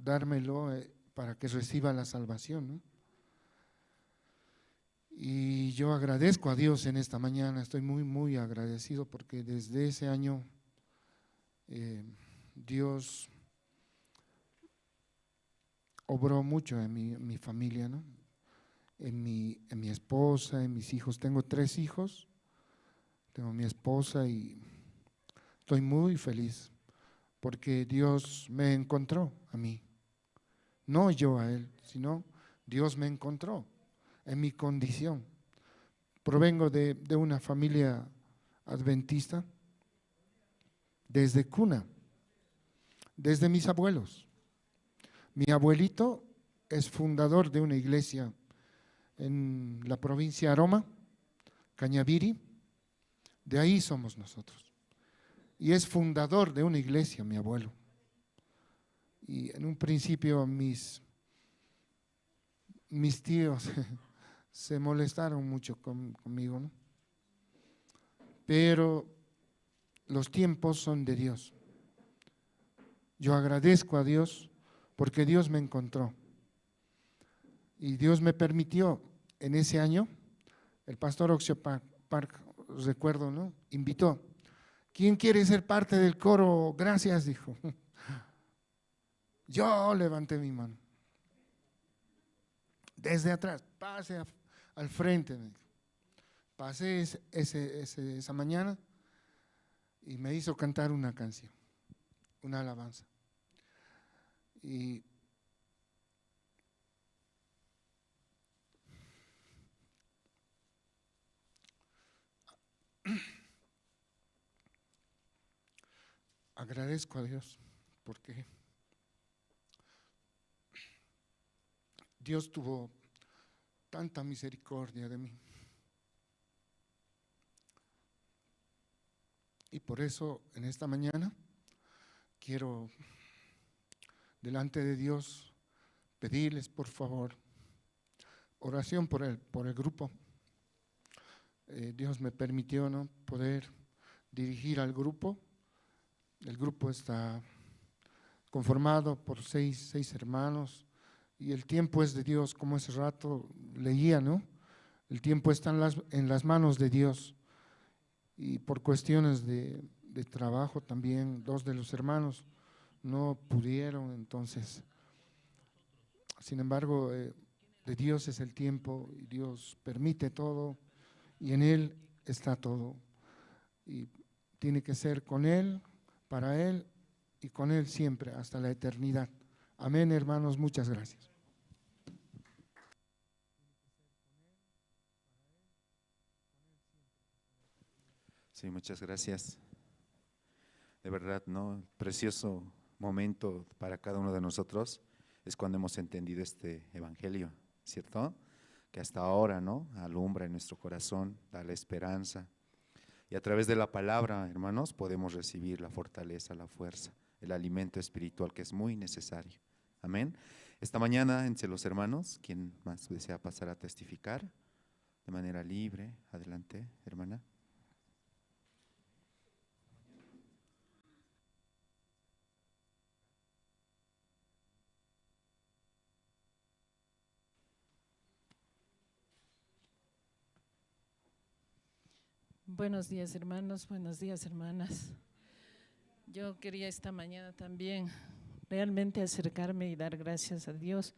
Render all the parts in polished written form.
dármelo para que reciba la salvación, ¿no? Y yo agradezco a Dios en esta mañana, estoy muy agradecido porque desde ese año Dios obró mucho en mi familia, ¿no? En mi esposa, en mis hijos. Tengo 3 hijos, tengo mi esposa y estoy muy feliz porque Dios me encontró a mí, no yo a Él, sino Dios me encontró en mi condición. Provengo de una familia adventista desde cuna, desde mis abuelos. Mi abuelito es fundador de una iglesia en la provincia de Aroma, Cañaviri, de ahí somos nosotros. Y es fundador de una iglesia, mi abuelo. Y en un principio mis tíos se molestaron mucho conmigo, ¿no? Pero los tiempos son de Dios. Yo agradezco a Dios porque Dios me encontró. Y Dios me permitió en ese año, el pastor Oxio Park, recuerdo, ¿no? Invitó. ¿Quién quiere ser parte del coro? Gracias, dijo. Yo levanté mi mano. Desde atrás, pase al frente. Pasé esa mañana y me hizo cantar una canción, una alabanza. Y agradezco a Dios porque Dios tuvo tanta misericordia de mí. Y por eso en esta mañana quiero delante de Dios pedirles por favor oración por el grupo. Dios me permitió, ¿no?, poder dirigir al grupo. El grupo está conformado por seis hermanos y el tiempo es de Dios, como ese rato leía, ¿no? El tiempo está en las manos de Dios. Y por cuestiones de trabajo también 2 de los hermanos no pudieron, entonces, sin embargo, de Dios es el tiempo y Dios permite todo y en Él está todo. Y tiene que ser con Él, para Él y con Él siempre, hasta la eternidad. Amén, hermanos, muchas gracias. Sí, muchas gracias. De verdad, ¿no? Precioso momento para cada uno de nosotros es cuando hemos entendido este evangelio, ¿cierto? Que hasta ahora, ¿no?, alumbra en nuestro corazón, da la esperanza. Y a través de la palabra, hermanos, podemos recibir la fortaleza, la fuerza, el alimento espiritual que es muy necesario. Amén. Esta mañana, entre los hermanos, ¿quién más desea pasar a testificar de manera libre? Adelante, hermana. Buenos días, hermanos, buenos días, hermanas. Yo quería esta mañana también realmente acercarme y dar gracias a Dios.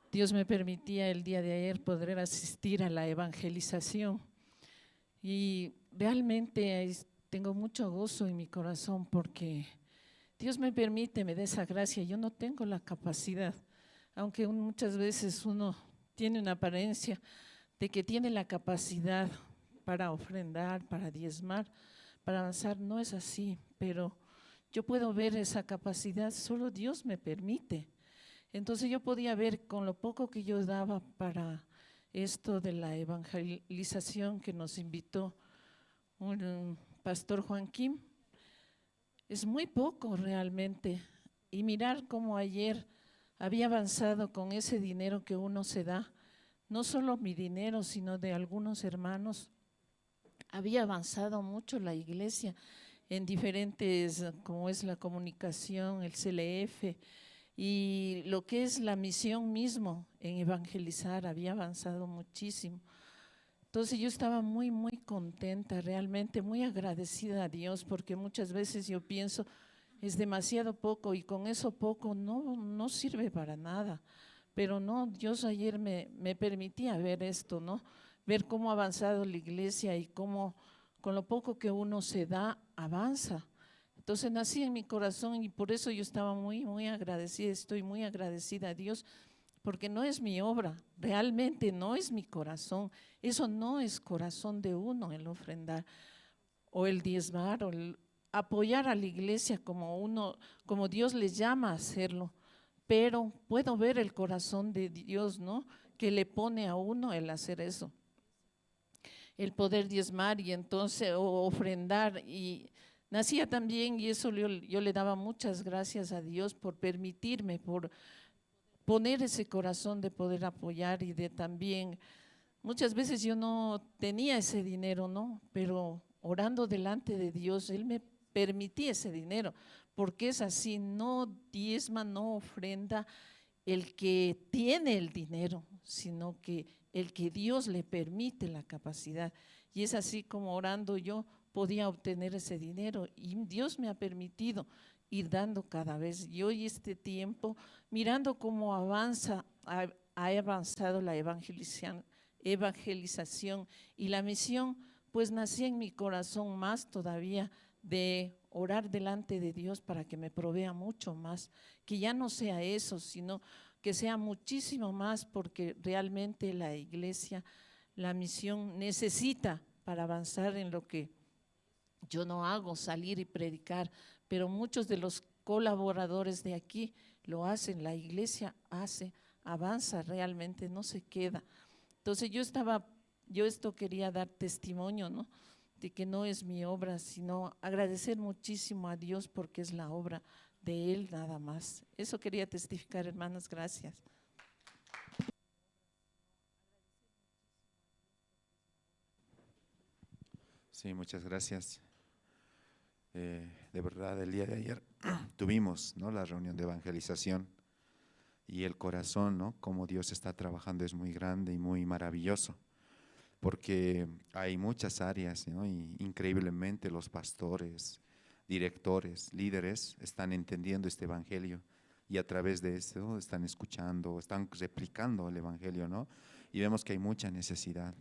Dios me permitía el día de ayer poder asistir a la evangelización y realmente tengo mucho gozo en mi corazón porque Dios me permite, me da esa gracia. Yo no tengo la capacidad, aunque muchas veces uno tiene una apariencia de que tiene la capacidad para ofrendar, para diezmar, para avanzar, no es así, pero yo puedo ver esa capacidad, solo Dios me permite. Entonces yo podía ver con lo poco que yo daba para esto de la evangelización que nos invitó un pastor Juan Kim, es muy poco realmente, y mirar cómo ayer había avanzado con ese dinero que uno se da, no solo mi dinero, sino de algunos hermanos. Había avanzado mucho la iglesia en diferentes, como es la comunicación, el CLF, y lo que es la misión mismo en evangelizar había avanzado muchísimo. Entonces yo estaba muy, muy contenta, realmente muy agradecida a Dios, porque muchas veces yo pienso, es demasiado poco y con eso poco no sirve para nada. Pero no, Dios ayer me permitía ver esto, ¿no? Ver cómo ha avanzado la iglesia y cómo con lo poco que uno se da, avanza. Entonces nací en mi corazón y por eso yo estaba muy, muy agradecida, estoy muy agradecida a Dios, porque no es mi obra, realmente no es mi corazón, eso no es corazón de uno el ofrendar o el diezmar o el apoyar a la iglesia como uno, como Dios les llama a hacerlo, pero puedo ver el corazón de Dios, ¿no? Que le pone a uno el hacer eso, el poder diezmar y entonces ofrendar. Y nacía también, y eso yo le daba muchas gracias a Dios por permitirme, por poner ese corazón de poder apoyar y de también, muchas veces yo no tenía ese dinero, ¿no? Pero orando delante de Dios, Él me permitía ese dinero, porque es así, no diezma, no ofrenda el que tiene el dinero, sino que el que Dios le permite la capacidad. Y es así como orando yo podía obtener ese dinero y Dios me ha permitido ir dando cada vez. Y hoy este tiempo, mirando cómo avanza, ha avanzado la evangelización y la misión, pues nací en mi corazón más todavía de orar delante de Dios para que me provea mucho más, que ya no sea eso, sino que sea muchísimo más, porque realmente la iglesia, la misión necesita para avanzar en lo que yo no hago, salir y predicar, pero muchos de los colaboradores de aquí lo hacen, la iglesia hace, avanza realmente, no se queda. Entonces yo esto quería dar testimonio, ¿no? De que no es mi obra, sino agradecer muchísimo a Dios porque es la obra de Él nada más. Eso quería testificar, hermanos, gracias. Sí, muchas gracias. De verdad, el día de ayer tuvimos, ¿no?, la reunión de evangelización y el corazón, ¿no?, como Dios está trabajando es muy grande y muy maravilloso, porque hay muchas áreas, ¿no?, y increíblemente los pastores, directores, líderes están entendiendo este evangelio y a través de eso están escuchando, están replicando el evangelio, ¿no? Y vemos que hay mucha necesidad.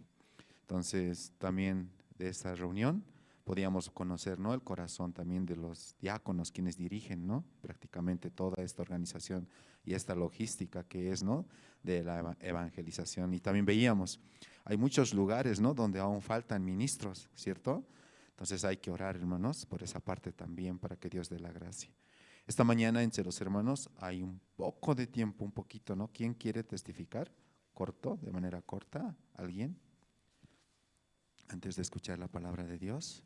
Entonces, también de esta reunión podíamos conocer, ¿no?, el corazón también de los diáconos, quienes dirigen, ¿no?, prácticamente toda esta organización y esta logística que es, ¿no?, de la evangelización. Y también veíamos, hay muchos lugares, ¿no?, donde aún faltan ministros, ¿cierto? Entonces hay que orar, hermanos, por esa parte también, para que Dios dé la gracia. Esta mañana entre los hermanos hay un poco de tiempo, un poquito, ¿no? ¿Quién quiere testificar? Corto, de manera corta, ¿alguien? Antes de escuchar la palabra de Dios.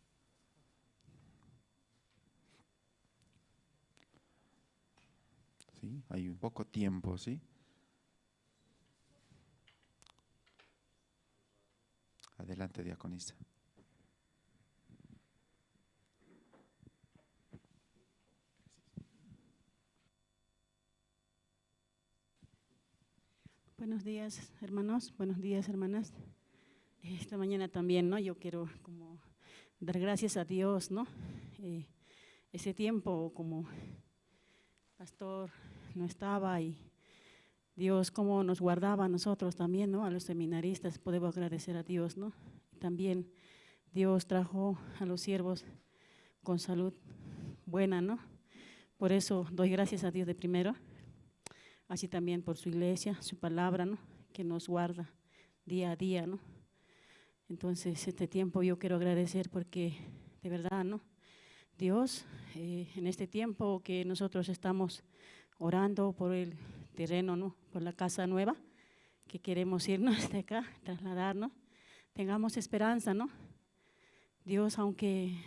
Sí, hay un poco tiempo, ¿sí? Adelante, diaconisa. Buenos días, hermanos, buenos días, hermanas. Esta mañana también, ¿no?, yo quiero como dar gracias a Dios, ¿no? Ese tiempo como pastor no estaba y Dios como nos guardaba a nosotros también, ¿no?, a los seminaristas, podemos agradecer a Dios, ¿no? También Dios trajo a los siervos con salud buena, ¿no? Por eso doy gracias a Dios de primero, así también por su iglesia, su palabra, ¿no?, que nos guarda día a día, ¿no? Entonces, este tiempo yo quiero agradecer porque, de verdad, ¿no?, Dios, en este tiempo que nosotros estamos orando por el terreno, ¿no?, por la casa nueva, que queremos irnos de acá, trasladarnos, tengamos esperanza, ¿no? Dios, aunque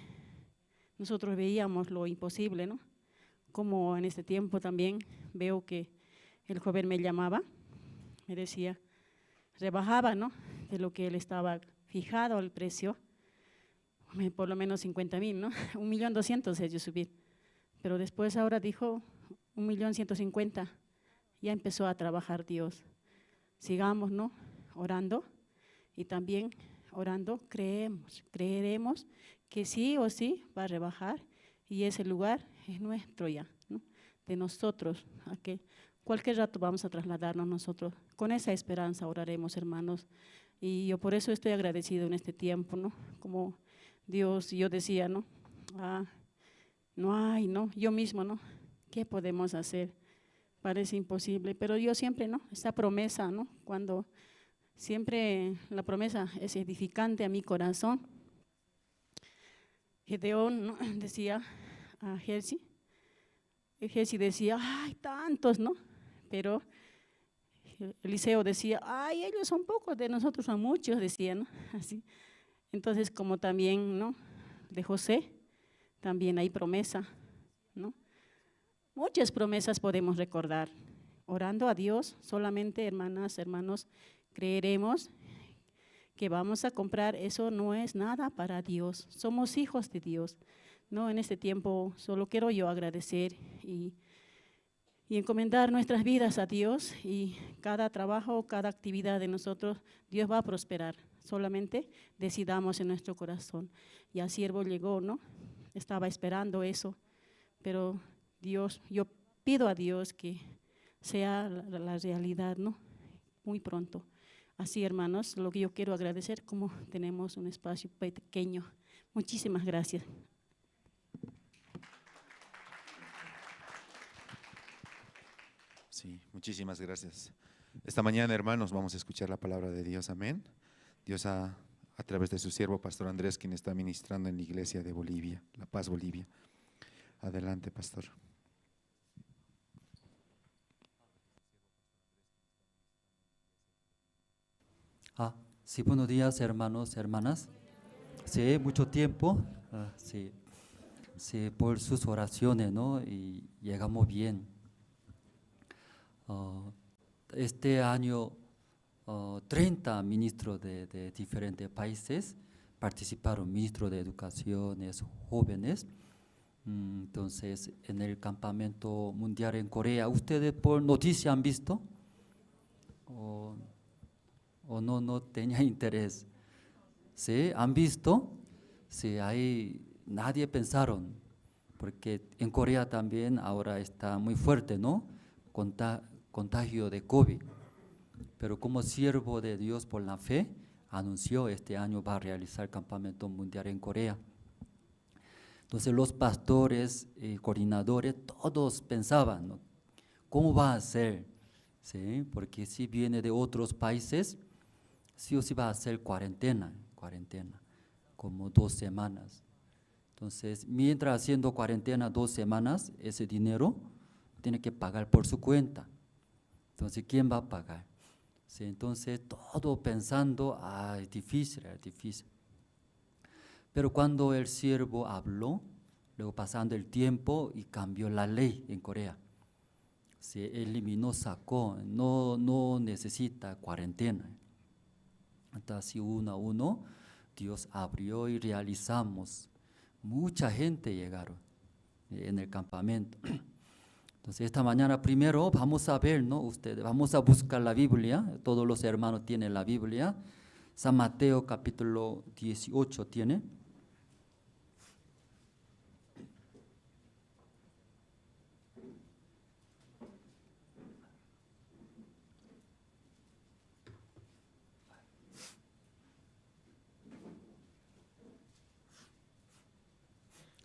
nosotros veíamos lo imposible, ¿no?, como en este tiempo también veo que el joven me llamaba, me decía, rebajaba, ¿no?, de lo que él estaba fijado el precio, por lo menos 50,000, ¿no? 1,200,000 ellos subir. Pero después ahora dijo 1.150.000. Ya empezó a trabajar Dios. Sigamos, ¿no? Orando y también orando creeremos que sí o sí va a rebajar y ese lugar es nuestro ya, ¿no? De nosotros, a que cualquier rato vamos a trasladarnos nosotros. Con esa esperanza oraremos, hermanos. Y yo por eso estoy agradecido en este tiempo, ¿no? Como Dios, yo decía, ¿no? No hay, ¿no? Yo mismo, ¿no? ¿Qué podemos hacer? Parece imposible, pero yo siempre, ¿no? Esta promesa, ¿no? Cuando siempre la promesa es edificante a mi corazón. Gedeón, ¿no? Decía a Jersi decía, ay, tantos, ¿no? Pero Eliseo decía, ay, ellos son pocos, de nosotros son muchos, decía, ¿no? Así. Entonces, como también, ¿no? De José, también hay promesa, ¿no? Muchas promesas podemos recordar. Orando a Dios, solamente, hermanas, hermanos, creeremos que vamos a comprar, eso no es nada para Dios. Somos hijos de Dios. No, en este tiempo solo quiero yo agradecer y encomendar nuestras vidas a Dios, y cada trabajo, cada actividad de nosotros, Dios va a prosperar. Solamente decidamos en nuestro corazón. Y al siervo llegó, ¿no? Estaba esperando eso, pero Dios, yo pido a Dios que sea la realidad, ¿no? Muy pronto. Así, hermanos, lo que yo quiero agradecer, como tenemos un espacio pequeño. Muchísimas gracias. Sí, muchísimas gracias. Esta mañana, hermanos, vamos a escuchar la palabra de Dios, amén. Dios a través de su siervo, Pastor Andrés, quien está ministrando en la iglesia de Bolivia, La Paz, Bolivia. Adelante, pastor. Sí, buenos días, hermanos, hermanas. Sí, mucho tiempo, sí, por sus oraciones, ¿no? Y llegamos bien. Este año, 30 ministros de diferentes países participaron, ministros de educaciones, jóvenes. Entonces, en el campamento mundial en Corea, ¿ustedes por noticia han visto? ¿O no tenía interés? ¿Sí? ¿Han visto? Sí, ahí nadie pensaron, porque en Corea también ahora está muy fuerte, ¿no? Contagio de COVID. Pero como siervo de Dios por la fe, anunció este año va a realizar campamento mundial en Corea. Entonces los pastores y coordinadores, todos pensaban, ¿no? ¿Cómo va a ser? ¿Sí? Porque si viene de otros países, sí o sí va a hacer cuarentena, como 2 semanas. Entonces, mientras haciendo cuarentena 2 semanas, ese dinero tiene que pagar por su cuenta. Entonces, ¿quién va a pagar? Sí, entonces, todo pensando, es difícil. Pero cuando el siervo habló, luego pasando el tiempo y cambió la ley en Corea. Se eliminó, sacó, no necesita cuarentena. Entonces, uno a uno, Dios abrió y realizamos. Mucha gente llegaron en el campamento. Entonces, esta mañana primero vamos a ver, ¿no? Ustedes, vamos a buscar la Biblia. Todos los hermanos tienen la Biblia. San Mateo capítulo 18 tiene.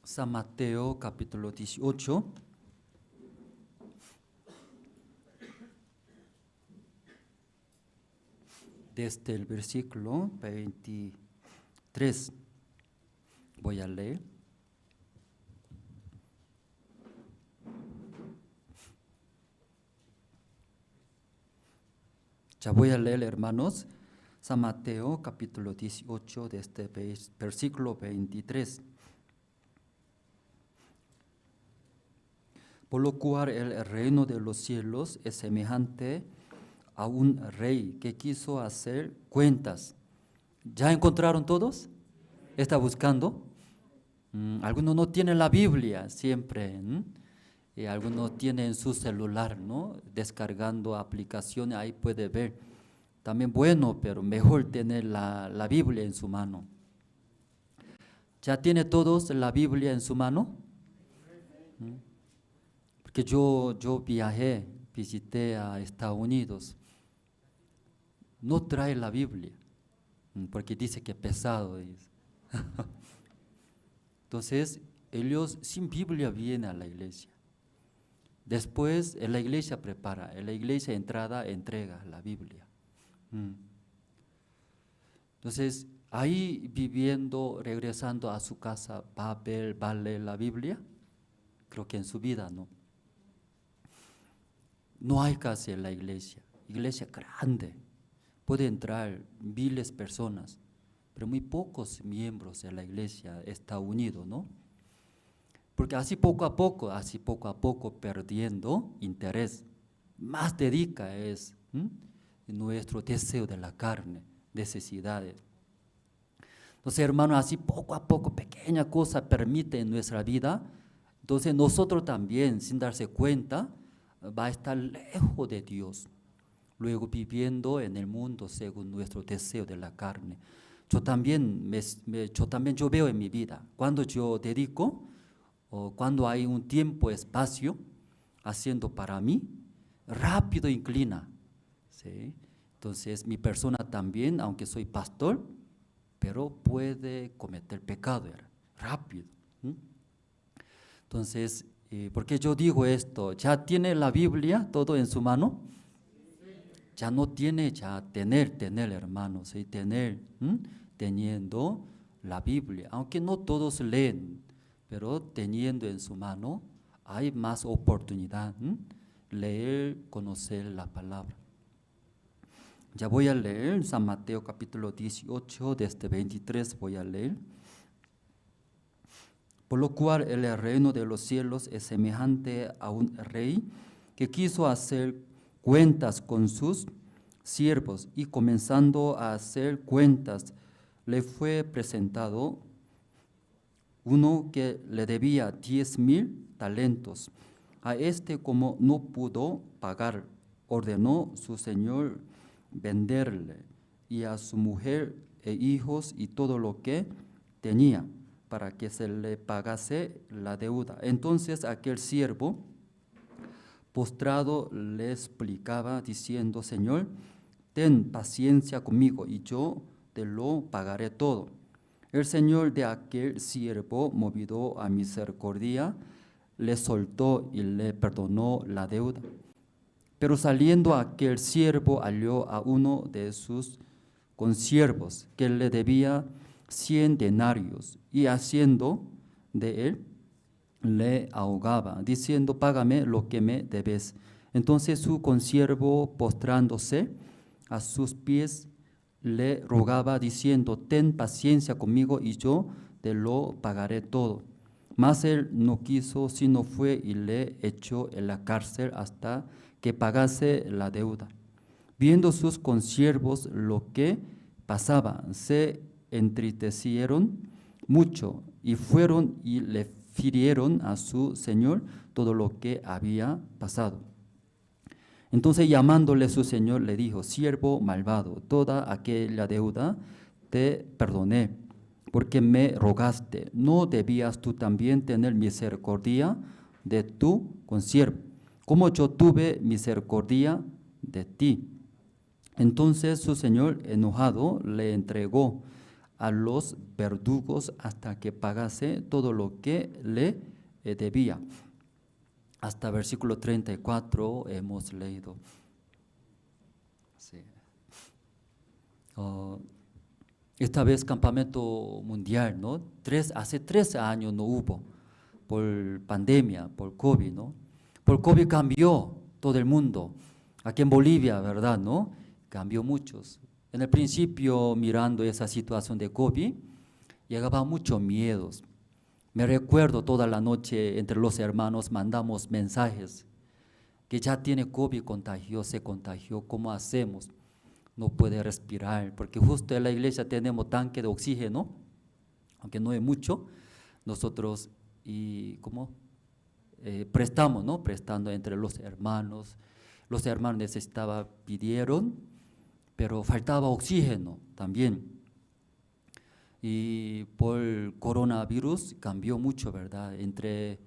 San Mateo capítulo 18. Desde el versículo 23 voy a leer. Ya voy a leer, hermanos, San Mateo capítulo 18, desde versículo 23. Por lo cual el reino de los cielos es semejante a un rey que quiso hacer cuentas. ¿Ya encontraron todos? ¿Está buscando? Algunos no tienen la Biblia siempre. algunos tienen su celular, ¿no? Descargando aplicaciones, ahí puede ver. También bueno, pero mejor tener la Biblia en su mano. ¿Ya tiene todos la Biblia en su mano? Porque yo viajé, visité a Estados Unidos. No trae la Biblia, porque dice que es pesado. Entonces, ellos sin Biblia vienen a la iglesia. Después, en la iglesia prepara, en la iglesia entrada entrega la Biblia. Entonces, ahí viviendo, regresando a su casa, ¿va a leer la Biblia? Creo que en su vida no. No hay casi en la iglesia grande. Puede entrar miles de personas, pero muy pocos miembros de la iglesia están unidos, ¿no? Porque así poco a poco perdiendo interés, más dedica es nuestro deseo de la carne, necesidades. Entonces, hermanos, así poco a poco, pequeña cosa permite en nuestra vida, entonces nosotros también, sin darse cuenta, va a estar lejos de Dios, luego viviendo en el mundo según nuestro deseo de la carne. Yo también yo veo en mi vida, cuando yo dedico, o cuando hay un tiempo, espacio, haciendo para mí, rápido inclina, ¿sí? Entonces mi persona también, aunque soy pastor, pero puede cometer pecado rápido. Entonces, ¿por qué yo digo esto? ¿Ya tiene la Biblia todo en su mano? Ya no tiene, ya tener, hermanos, ¿sí? Teniendo la Biblia, aunque no todos leen, pero teniendo en su mano, hay más oportunidad, leer, conocer la palabra. Ya voy a leer San Mateo capítulo 18, desde 23 voy a leer. Por lo cual el reino de los cielos es semejante a un rey que quiso hacer cuentas con sus siervos, y comenzando a hacer cuentas, le fue presentado uno que le debía 10,000 talentos. A este, como no pudo pagar, ordenó su señor venderle, y a su mujer e hijos y todo lo que tenía, para que se le pagase la deuda. Entonces aquel siervo, postrado, le explicaba diciendo: Señor, ten paciencia conmigo y yo te lo pagaré todo. El señor de aquel siervo, movido a misericordia, le soltó y le perdonó la deuda. Pero saliendo aquel siervo, halló a uno de sus consiervos que le debía 100 denarios, y haciendo de él, le ahogaba, diciendo: págame lo que me debes. Entonces su consiervo, postrándose a sus pies, le rogaba diciendo: ten paciencia conmigo y yo te lo pagaré todo. Mas él no quiso, sino fue y le echó en la cárcel hasta que pagase la deuda. Viendo sus consiervos lo que pasaba, se entristecieron mucho y fueron y le refirieron a su señor todo lo que había pasado. Entonces, llamándole su señor, le dijo: siervo malvado, toda aquella deuda te perdoné, porque me rogaste. ¿No debías tú también tener misericordia de tu consiervo, como yo tuve misericordia de ti? Entonces su señor, enojado, le entregó a los verdugos hasta que pagase todo lo que le debía. Hasta versículo 34 hemos leído. Sí. Esta vez campamento mundial, ¿no? Hace 13 años no hubo, por pandemia, por COVID, ¿no? Por COVID cambió todo el mundo. Aquí en Bolivia, ¿verdad, no? Cambió muchos. En el principio, mirando esa situación de COVID, llegaba muchos miedos. Me recuerdo toda la noche entre los hermanos mandamos mensajes que ya tiene COVID, se contagió, ¿cómo hacemos? No puede respirar, porque justo en la iglesia tenemos tanque de oxígeno, aunque no es mucho, nosotros, y ¿cómo? prestamos, ¿no? Prestando entre los hermanos necesitaban, pidieron, pero faltaba oxígeno también. Y por el coronavirus cambió mucho, ¿verdad? Entre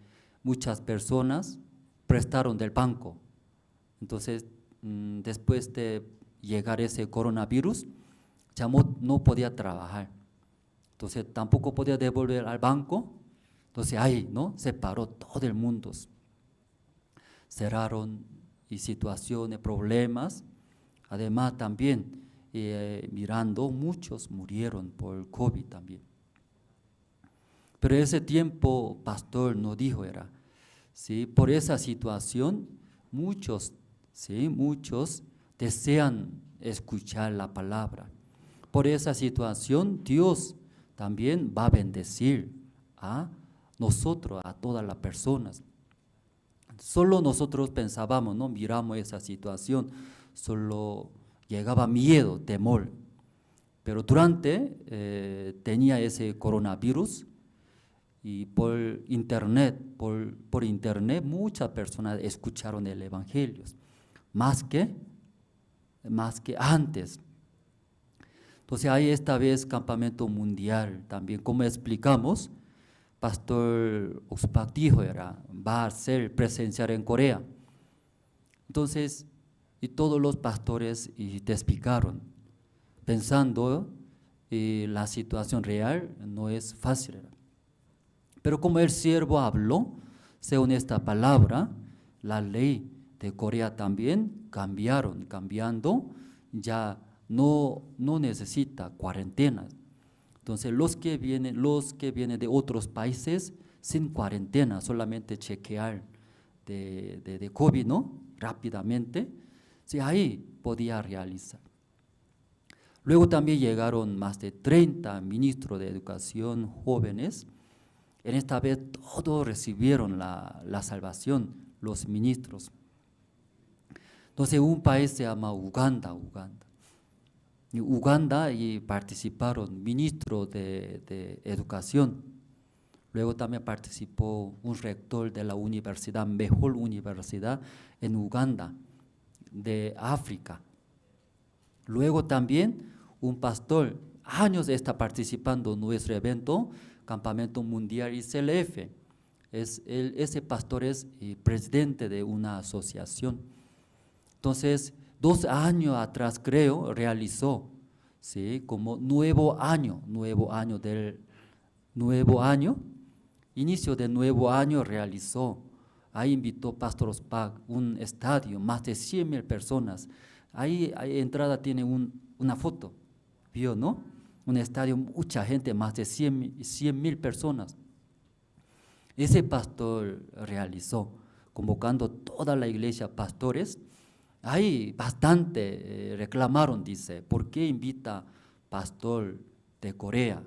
muchas personas prestaron del banco. Entonces, después de llegar ese coronavirus, ya no podía trabajar. Entonces, tampoco podía devolver al banco. Entonces, ahí, ¿no? Se paró todo el mundo. Cerraron y situaciones, problemas. Además, también, mirando, muchos murieron por COVID también. Pero ese tiempo, pastor nos dijo, ¿sí? Por esa situación, muchos desean escuchar la palabra. Por esa situación, Dios también va a bendecir a nosotros, a todas las personas. Solo nosotros pensábamos, ¿no? Miramos esa situación, solo llegaba miedo, temor. Pero durante, tenía ese coronavirus y por internet, muchas personas escucharon el evangelio, más que antes. Entonces hay esta vez campamento mundial también, como explicamos, Pastor Oxpak dijo, va a ser presencial en Corea. Entonces, y todos los pastores te explicaron, pensando la situación real no es fácil. Pero como el siervo habló, según esta palabra, la ley de Corea también cambiando, ya no necesita cuarentena. Entonces los que vienen de otros países sin cuarentena, solamente chequear de COVID, ¿no? Rápidamente, sí, ahí podía realizar. Luego también llegaron más de 30 ministros de educación jóvenes. En esta vez todos recibieron la salvación, los ministros. Entonces un país se llama Uganda. Y participaron ministros de educación. Luego también participó un rector de la universidad, mejor universidad en Uganda, de África. Luego también un pastor, años está participando en nuestro evento, Campamento Mundial ICLF. Ese pastor es presidente de una asociación. Entonces, 2 años atrás, creo, realizó, ¿sí? Como nuevo año, inicio del nuevo año realizó. Ahí invitó Pastor Oxpak, un estadio, más de 100,000 personas. Ahí entrada tiene una foto, vio, ¿no? Un estadio, mucha gente, más de 100,000 personas. Ese pastor realizó, convocando toda la iglesia, pastores. Ahí bastante reclamaron, dice, ¿por qué invita pastor de Corea?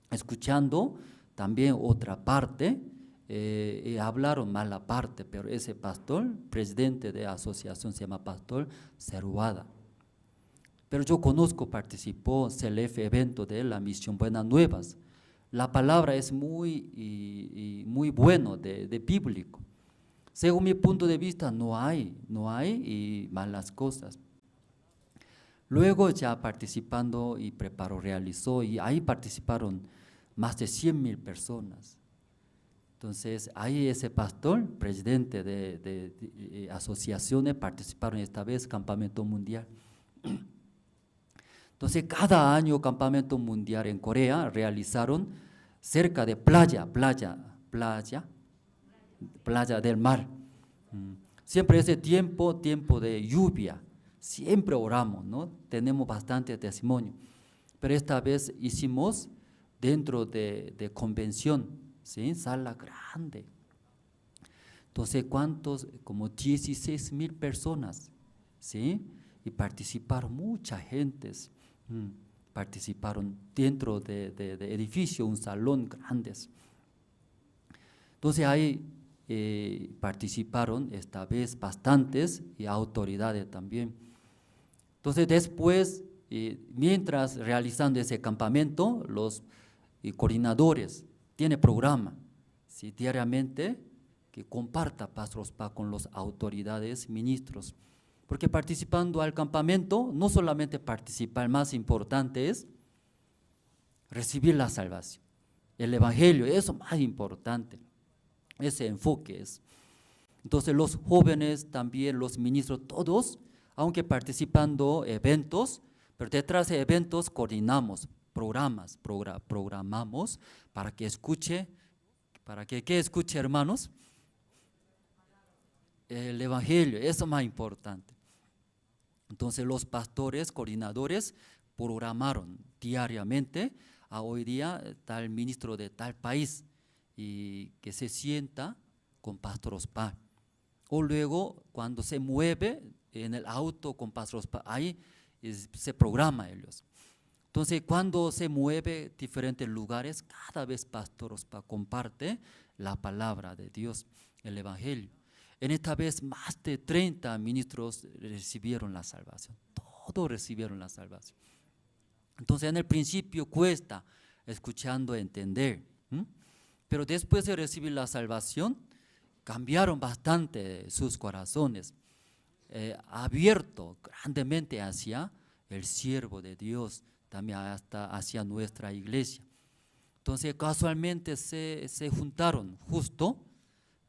Escuchando también otra parte, hablaron mal la parte, pero ese pastor, presidente de la asociación, se llama Pastor Seruada. Pero yo conozco, participó en el evento de la Misión Buenas Nuevas. La palabra es muy bueno, de bíblico. Según mi punto de vista, no hay malas cosas. Luego ya participando y realizó, y ahí participaron más de 100,000 personas. Entonces, ahí ese pastor, presidente de asociaciones, participaron esta vez Campamento Mundial. Entonces, cada año Campamento Mundial en Corea realizaron cerca de playa del mar. Siempre ese tiempo de lluvia, siempre oramos, ¿no? Tenemos bastante testimonio. Pero esta vez hicimos dentro de convención, ¿sí? Sala grande. Entonces, ¿cuántos? Como 16,000 personas, ¿sí? Y participaron mucha gente. Participaron dentro de edificio, un salón grande. Entonces ahí participaron esta vez bastantes y autoridades también. Entonces después, mientras realizando ese campamento, los coordinadores tienen programa, ¿sí? Diariamente que comparta Pastor Ospa con las autoridades, ministros. Porque participando al campamento, no solamente participar, más importante es recibir la salvación. El evangelio, eso es más importante. Ese enfoque es. Entonces los jóvenes, también los ministros, todos, aunque participando eventos, pero detrás de eventos coordinamos programamos para que escuche, ¿qué escuche, hermanos? El evangelio, eso es más importante. Entonces los pastores, coordinadores, programaron diariamente a hoy día tal ministro de tal país y que se sienta con Pastor Ospa. O luego cuando se mueve en el auto con Pastor Ospa, ahí se programa ellos. Entonces cuando se mueve diferentes lugares, cada vez Pastor Ospa comparte la palabra de Dios, el evangelio. En esta vez más de 30 ministros recibieron la salvación, todos recibieron la salvación. Entonces en el principio cuesta escuchando entender, pero después de recibir la salvación cambiaron bastante sus corazones, abierto grandemente hacia el siervo de Dios, también hasta hacia nuestra iglesia. Entonces casualmente se juntaron justo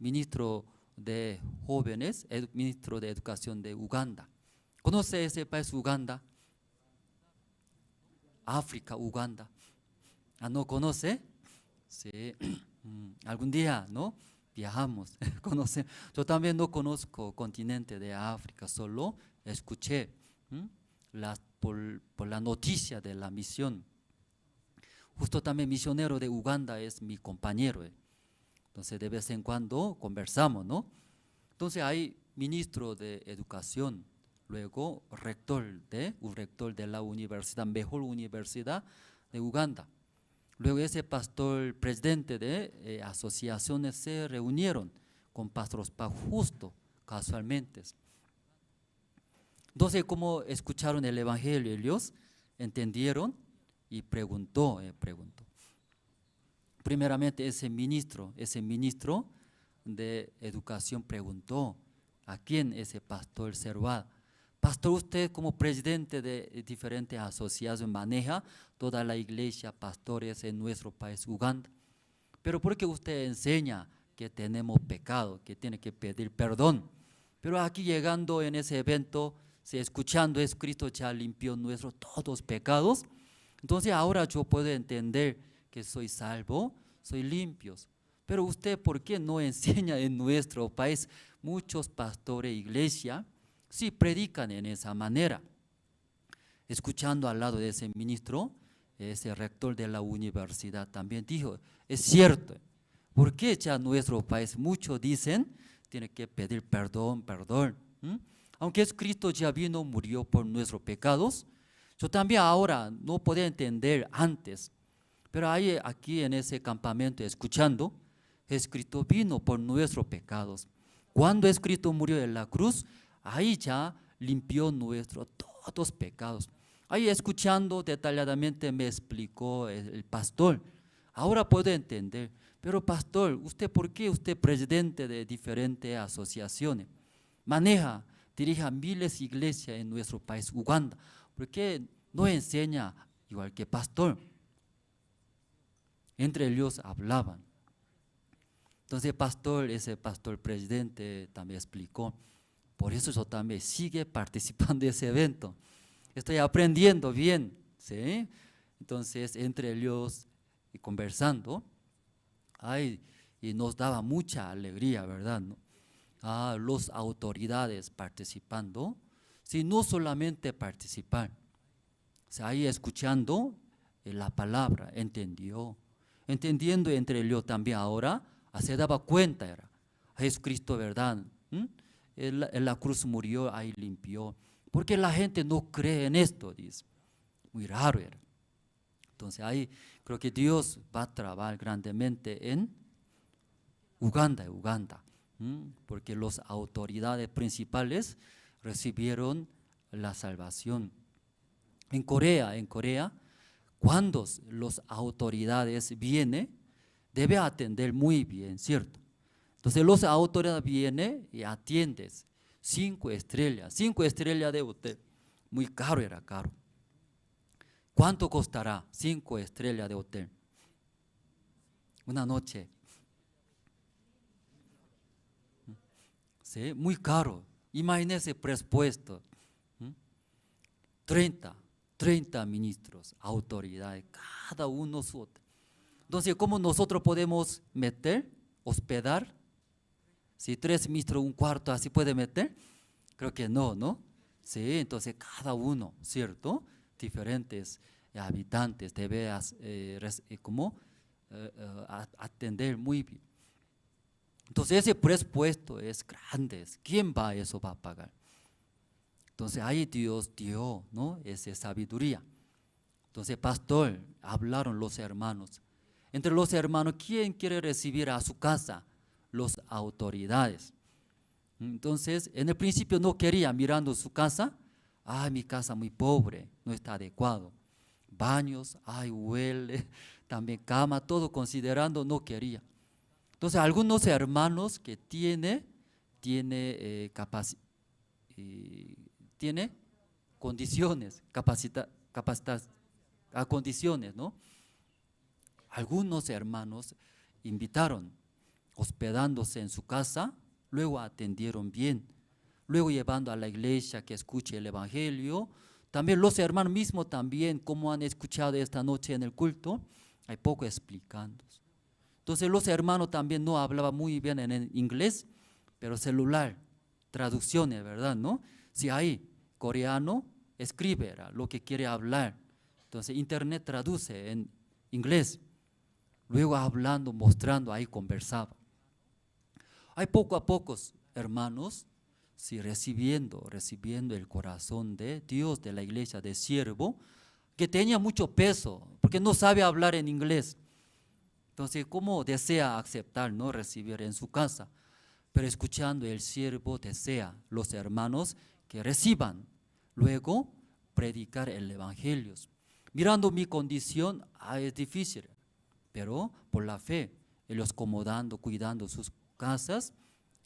ministro de jóvenes, ministro de educación de Uganda. ¿Conoce ese país Uganda? África, Uganda. ¿No conoce? Sí. Algún día, ¿no? Viajamos, conoce. Yo también no conozco el continente de África, solo escuché por la noticia de la misión. Justo también misionero de Uganda es mi compañero. Entonces de vez en cuando conversamos, ¿no? Entonces hay ministro de educación, luego un rector de la universidad, mejor universidad de Uganda. Luego ese pastor, presidente de asociaciones se reunieron con Pastor Ospa justo, casualmente. Entonces como escucharon el evangelio, ellos entendieron y preguntó. Primeramente ese ministro de educación preguntó a quién ese pastor servía. Pastor, usted como presidente de diferentes asociaciones maneja toda la iglesia, pastores en nuestro país, Uganda. Pero ¿por qué usted enseña que tenemos pecado, que tiene que pedir perdón? Pero aquí llegando en ese evento, escuchando es Cristo ya limpió nuestros todos pecados. Entonces ahora yo puedo entender que soy salvo, soy limpio. Pero usted, ¿por qué no enseña en nuestro país? Muchos pastores de iglesia sí predican en esa manera. Escuchando al lado de ese ministro, ese rector de la universidad también dijo, es cierto, ¿por qué ya en nuestro país muchos dicen, tiene que pedir perdón? Aunque es Cristo ya vino, murió por nuestros pecados, yo también ahora no podía entender antes, pero ahí, aquí en ese campamento escuchando, Cristo vino por nuestros pecados. Cuando Cristo murió en la cruz, ahí ya limpió nuestros todos pecados. Ahí escuchando detalladamente me explicó el pastor. Ahora puedo entender, pero pastor, ¿por qué usted presidente de diferentes asociaciones? Dirige miles de iglesias en nuestro país, Uganda. ¿Por qué no enseña igual que pastor? Entre ellos hablaban. Entonces ese pastor presidente también explicó, por eso yo también sigue participando de ese evento. Estoy aprendiendo bien, ¿sí? Entonces entre ellos y conversando, y nos daba mucha alegría, ¿verdad? ¿No? Las autoridades participando, sí, no solamente participar, ahí escuchando la palabra, entendiendo entre ellos también ahora, se daba cuenta, era Jesucristo, ¿verdad? En la cruz murió, ahí limpió. Porque la gente no cree en esto, dice. Muy raro era. Entonces ahí creo que Dios va a trabajar grandemente en Uganda, porque las autoridades principales recibieron la salvación. En Corea, cuando las autoridades vienen, debe atender muy bien, ¿cierto? Entonces los autoridades vienen y atiendes. 5 estrellas, 5 estrellas de hotel. Muy caro, era caro. ¿Cuánto costará 5 estrellas de hotel? Una noche. ¿Sí? Muy caro. Imagínese presupuesto. 30 ministros, autoridades, cada uno su hotel. Entonces, ¿cómo nosotros podemos meter, hospedar? Si 3 ministros, un cuarto, así puede meter. Creo que no, ¿no? Sí, entonces cada uno, ¿cierto? Diferentes habitantes debe atender muy bien. Entonces ese presupuesto es grande. ¿Quién eso va a pagar? Entonces ahí Dios dio, ¿no? Esa sabiduría. Entonces pastor, hablaron los hermanos. Entre los hermanos, ¿quién quiere recibir a su casa? Las autoridades. Entonces, en el principio no quería, mirando su casa, mi casa muy pobre, no está adecuado. Baños, huele, también cama, todo considerando, no quería. Entonces, algunos hermanos que tiene condiciones, condiciones, ¿no? Algunos hermanos invitaron, hospedándose en su casa, luego atendieron bien, luego llevando a la iglesia que escuche el evangelio. También los hermanos mismos también, como han escuchado esta noche en el culto, hay poco explicando. Entonces los hermanos también no hablaban muy bien en inglés, pero celular, traducciones, ¿verdad? ¿No? Si hay coreano, escribe lo que quiere hablar. Entonces internet traduce en inglés. Luego hablando, mostrando, ahí conversaba. Hay poco a poco, hermanos, sí, recibiendo el corazón de Dios, de la iglesia de siervo, que tenía mucho peso, porque no sabe hablar en inglés. Entonces, ¿cómo desea aceptar, no recibir en su casa? Pero escuchando el siervo desea, los hermanos que reciban, luego predicar el evangelio. Mirando mi condición, es difícil, pero por la fe, ellos acomodando, cuidando sus casas,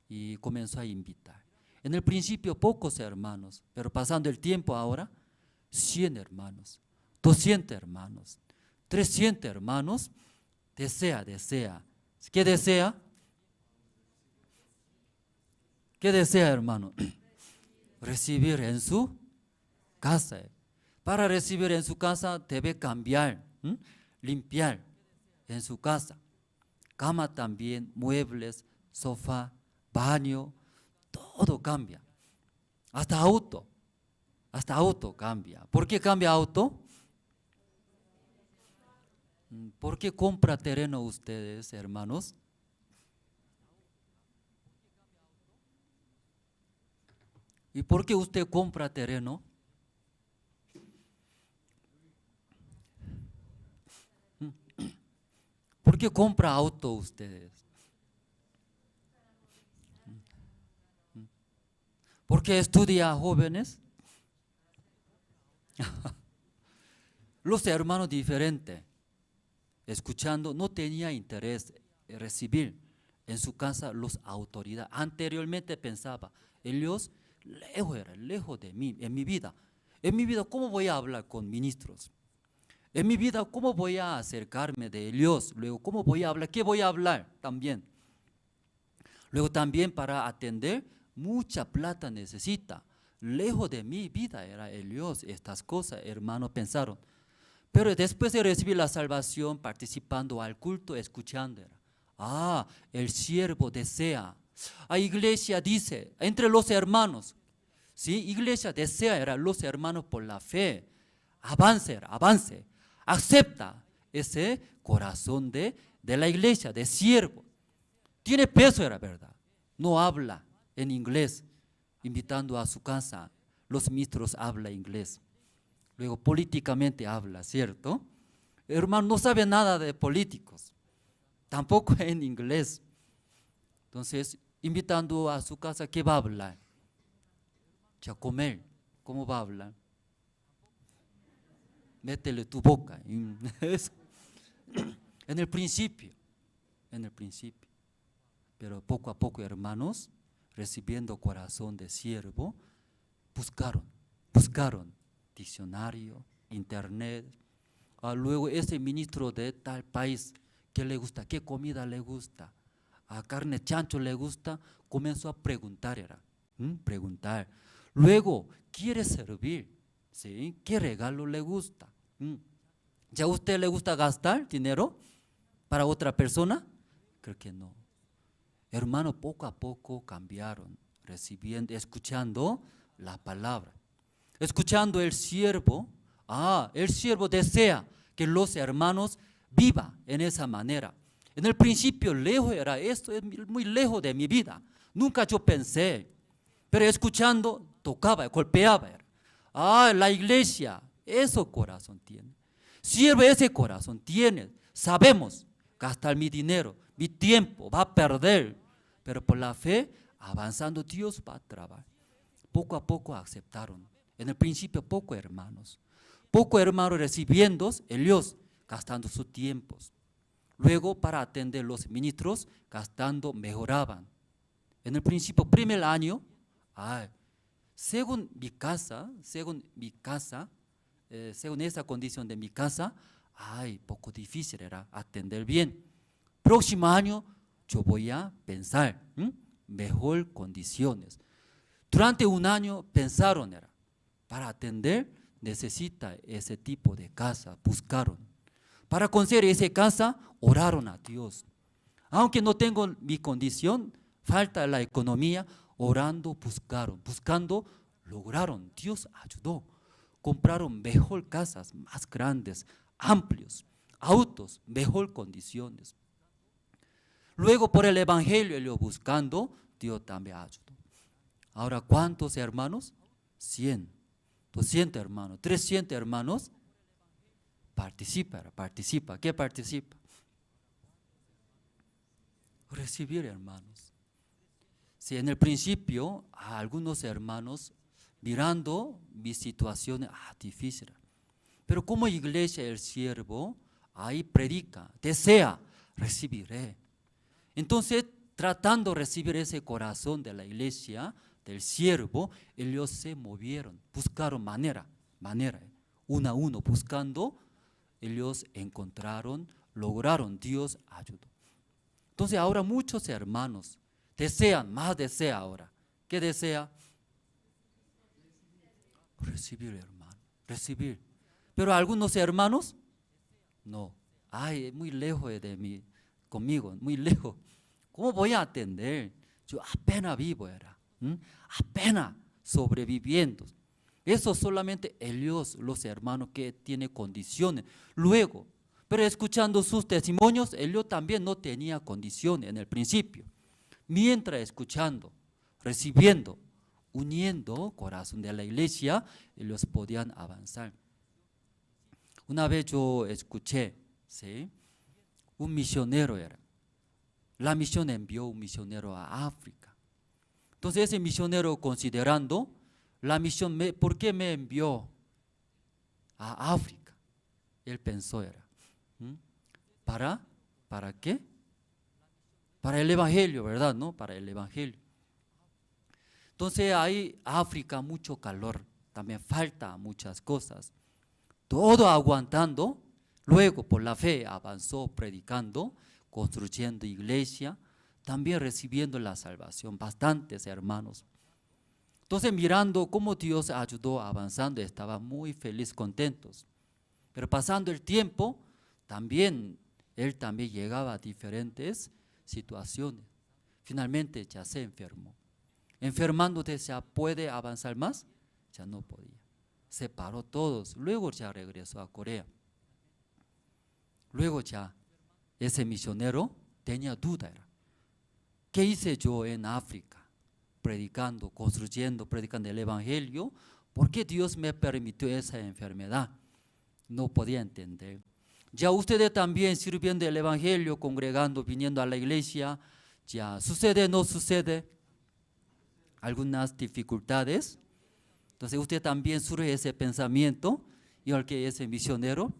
y comenzó a invitar. En el principio pocos hermanos, pero pasando el tiempo ahora, 100 hermanos, 200 hermanos, 300 hermanos, desea. ¿Qué desea? ¿Qué desea, hermano? Recibir en su casa. Para recibir en su casa debe cambiar, limpiar en su casa. Cama también, muebles, sofá, baño, todo cambia. Hasta auto cambia. ¿Por qué cambia auto? ¿Por qué compra terreno ustedes, hermanos? ¿Y por qué usted compra terreno? ¿Por qué compra auto ustedes? ¿Por qué estudia jóvenes? Los hermanos diferentes, escuchando, no tenía interés en recibir en su casa las autoridades. Anteriormente pensaba, ellos lejos de mí, en mi vida. En mi vida, ¿cómo voy a hablar con ministros? En mi vida, ¿cómo voy a acercarme de ellos? Luego, ¿cómo voy a hablar? ¿Qué voy a hablar también? Luego también para atender, mucha plata necesita. Lejos de mi vida era ellos, estas cosas, hermanos, pensaron. Pero después de recibir la salvación, participando al culto, escuchando, el siervo desea. La iglesia dice, entre los hermanos, ¿sí? Iglesia desea, los hermanos por la fe, avance, acepta ese corazón de la iglesia, de siervo. Tiene peso, era verdad. No habla en inglés, invitando a su casa, los ministros hablan inglés. Luego políticamente habla, ¿cierto? Hermano, no sabe nada de políticos, tampoco en inglés. Entonces, invitando a su casa, ¿qué va a hablar? Ya comer, ¿cómo va a hablar? Métele tu boca. En el principio. pero poco a poco, hermanos, recibiendo corazón de siervo, buscaron diccionario, internet. Luego ese ministro de tal país, ¿qué le gusta? ¿Qué comida le gusta? ¿A carne chancho le gusta? Comenzó a preguntar, preguntar. Luego, quiere servir, ¿sí? ¿Qué regalo le gusta? ¿Ya a usted le gusta gastar dinero para otra persona? Creo que no. Hermano, poco a poco cambiaron, recibiendo, escuchando la palabra. Escuchando el siervo desea que los hermanos vivan en esa manera. En el principio lejos era esto, es muy lejos de mi vida. Nunca yo pensé, pero escuchando tocaba, golpeaba. La iglesia, ese corazón tiene. Siervo, ese corazón tiene. Sabemos gastar mi dinero, mi tiempo, va a perder. Pero por la fe, avanzando, Dios va a trabajar. Poco a poco aceptaron. En el principio, pocos hermanos recibiendo ellos, gastando sus tiempos. Luego, para atender los ministros, mejoraban. En el principio, primer año, según esa condición de mi casa, poco difícil era atender bien. Próximo año, yo voy a pensar, mejor condiciones. Durante un año pensaron, para atender necesita ese tipo de casa, buscaron. Para conseguir esa casa, oraron a Dios. Aunque no tengo mi condición, falta la economía, orando, buscando, lograron. Dios ayudó. Compraron mejor casas, más grandes, amplios, autos, mejor condiciones. Luego por el evangelio, ellos buscando, Dios también ayudó. Ahora, ¿cuántos hermanos? 100, 200 hermanos, 300 hermanos. Participa. ¿Qué participa? Recibir, hermanos. Si en el principio a algunos hermanos mirando mi situación difícil, pero como iglesia el siervo ahí predica, desea, recibiré. Entonces tratando de recibir ese corazón de la iglesia, del siervo, ellos se movieron, buscaron manera, uno a uno buscando, ellos encontraron, lograron, Dios ayudó. Entonces ahora muchos hermanos desean ahora. ¿Qué desea? Recibir, hermano, recibir. Pero algunos hermanos, no. Es muy lejos de mí, conmigo, muy lejos. ¿Cómo voy a atender? Yo apenas vivo, apenas sobreviviendo. Eso solamente ellos, los hermanos que tienen condiciones. Luego, pero escuchando sus testimonios, ellos también no tenían condiciones en el principio. Mientras escuchando, recibiendo, uniendo corazón de la iglesia, ellos podían avanzar. Una vez yo escuché, ¿sí? Un misionero era. La misión envió un misionero a África. Entonces ese misionero considerando la misión, ¿por qué me envió a África? Él pensó ¿para qué? Para el evangelio, ¿verdad? ¿No? Para el evangelio. Entonces hay África, mucho calor, también falta muchas cosas. Todo aguantando, luego por la fe avanzó predicando, construyendo iglesia, también recibiendo la salvación, bastantes hermanos. Entonces mirando cómo Dios ayudó avanzando, estaba muy feliz, contentos. Pero pasando el tiempo, él también llegaba a diferentes situaciones. Finalmente ya se enfermó. Enfermándote, ¿ya puede avanzar más? Ya no podía. Se paró todos. Luego ya regresó a Corea. Luego ya ese misionero tenía duda. ¿Qué hice yo en África? Predicando, predicando el evangelio. ¿Por qué Dios me permitió esa enfermedad? No podía entender. Ya ustedes también sirviendo el evangelio, congregando, viniendo a la iglesia, ya sucede, no sucede. Algunas dificultades. Entonces usted también surge ese pensamiento, igual que ese misionero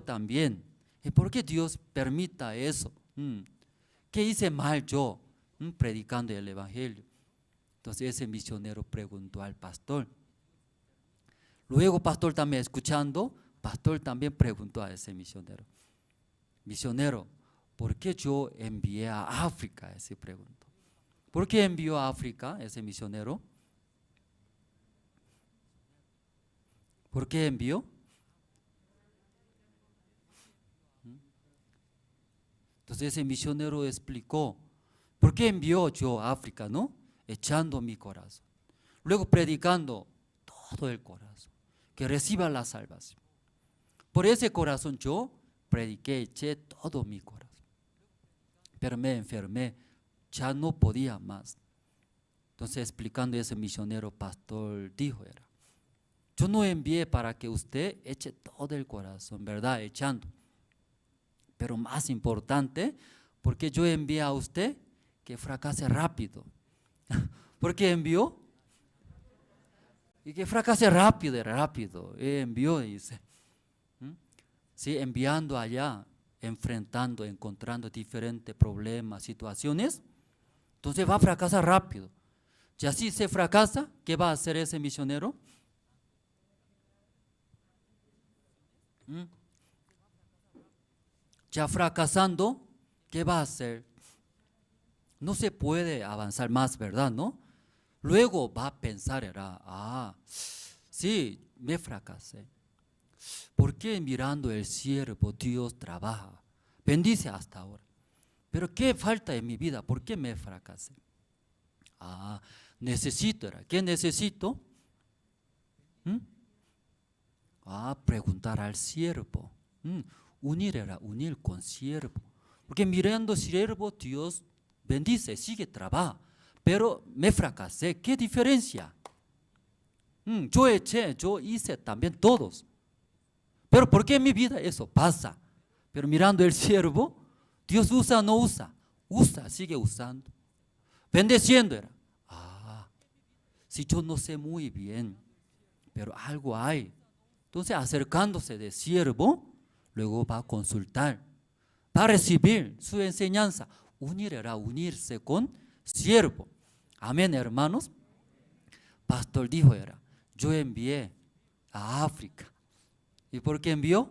también. ¿Y por qué Dios permita eso? ¿qué hice mal yo predicando el evangelio? Entonces ese misionero preguntó al pastor. Luego pastor también escuchando, pastor también preguntó a ese misionero. Misionero, ¿por qué yo envié a África? Ese preguntó. ¿Por qué envió a África ese misionero? ¿Por qué envió? Entonces ese misionero explicó, ¿por qué envió yo a África, no? Echando mi corazón. Luego predicando todo el corazón, que reciba la salvación. Por ese corazón yo prediqué, eché todo mi corazón. Pero me enfermé, ya no podía más. Entonces explicando ese misionero, pastor dijo era, yo no envié para que usted eche todo el corazón, ¿verdad? Echando. Pero más importante, porque yo envié a usted que fracase rápido. ¿Por qué envió? Y que fracase rápido, rápido. Envió, dice. Sí, enviando allá, enfrentando, encontrando diferentes problemas, situaciones, entonces va a fracasar rápido. Y así se fracasa, ¿qué va a hacer ese misionero? Ya fracasando, ¿qué va a hacer? No se puede avanzar más, ¿verdad? ¿No? Luego va a pensar, sí, me fracasé. ¿Por qué mirando el siervo Dios trabaja? Bendice hasta ahora. Pero ¿qué falta en mi vida? ¿Por qué me fracasé? Necesito, ¿qué necesito? Preguntar al siervo. Unir con siervo. Porque mirando siervo, Dios bendice, sigue, trabaja. Pero me fracasé, ¿qué diferencia? Yo eché, yo hice también todos. Pero ¿por qué en mi vida eso pasa? Pero mirando el siervo, Dios usa o no usa. Usa, sigue usando. Bendeciendo era. Si yo no sé muy bien, pero algo hay. Entonces acercándose de siervo, luego va a consultar, va a recibir su enseñanza. Unirse con siervo. Amén, hermanos. Pastor dijo yo envié a África. ¿Y por qué envió?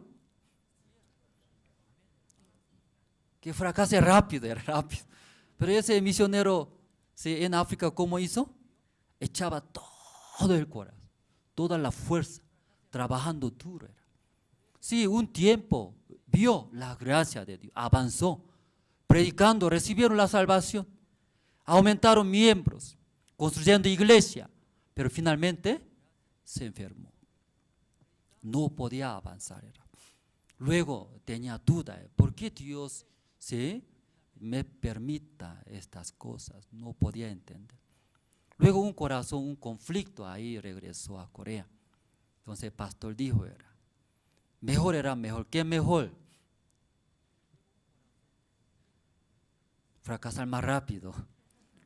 Que fracase rápido, rápido. Pero ese misionero en África, ¿cómo hizo? Echaba todo el corazón, toda la fuerza, trabajando duro. Sí, un tiempo vio la gracia de Dios, avanzó, predicando, recibieron la salvación, aumentaron miembros, construyendo iglesia, pero finalmente se enfermó. No podía avanzar. Luego tenía duda, ¿por qué Dios me permita estas cosas? No podía entender. Luego un conflicto, ahí regresó a Corea. Entonces el pastor dijo mejor, ¿qué mejor? Fracasar más rápido.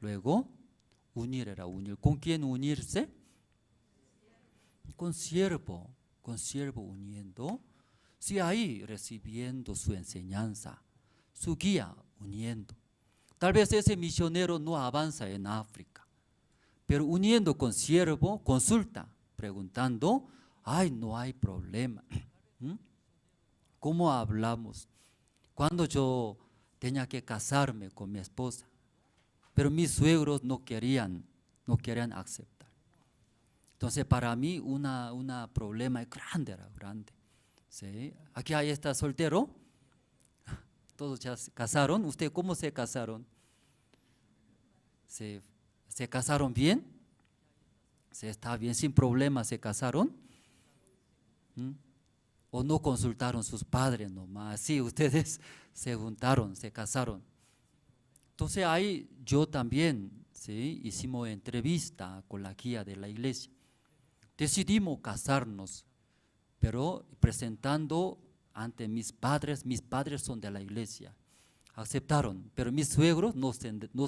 Luego unir. ¿Con quién unirse? Con siervo uniendo. Sí, ahí recibiendo su enseñanza, su guía uniendo. Tal vez ese misionero no avanza en África, pero uniendo con siervo, consulta, preguntando, no hay problema. ¿Cómo hablamos? Cuando yo tenía que casarme con mi esposa, pero mis suegros no querían aceptar. Entonces para mí una problema grande. ¿Sí? Aquí ahí está soltero, todos ya se casaron. ¿Usted cómo se casaron? ¿Se casaron bien? ¿Se está bien, sin problema se casaron? ¿O no consultaron sus padres nomás? Sí, ustedes se juntaron, se casaron. Entonces ahí yo también hicimos entrevista con la guía de la iglesia. Decidimos casarnos, pero presentando ante mis padres son de la iglesia. Aceptaron, pero mis suegros no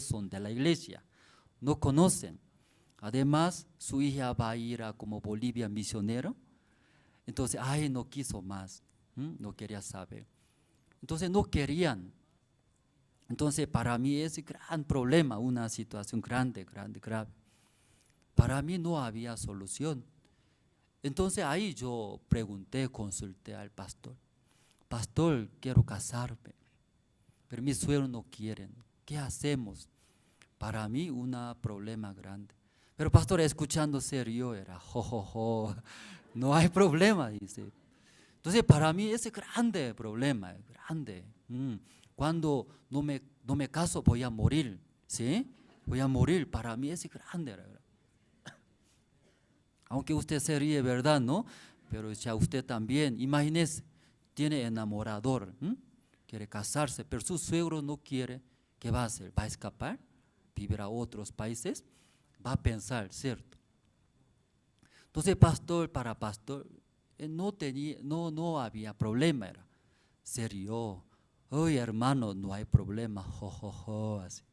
son de la iglesia, no conocen. Además, su hija va a ir a como Bolivia misionero. Entonces, no quiso más, no quería saber. Entonces no querían Entonces, para mí es un gran problema, una situación grande, grave. Para mí no había solución. Entonces ahí yo pregunté, consulté al pastor. Pastor, quiero casarme, pero mis suegros no quieren. ¿Qué hacemos? Para mí un problema grande. Pero pastor, escuchando serio, era jo, no hay problema, dice. Entonces para mí ese grande problema, grande. Cuando no me caso voy a morir, ¿sí? Voy a morir, para mí es grande. Aunque usted se ríe, ¿verdad? ¿No? Pero ya usted también, imagínese, tiene enamorador, quiere casarse, pero su suegro no quiere. ¿Qué va a hacer? ¿Va a escapar? ¿Vivir a otros países? Va a pensar, ¿cierto? Entonces, para pastor, no había problema, era serio. Oye, hermano, no hay problema, así.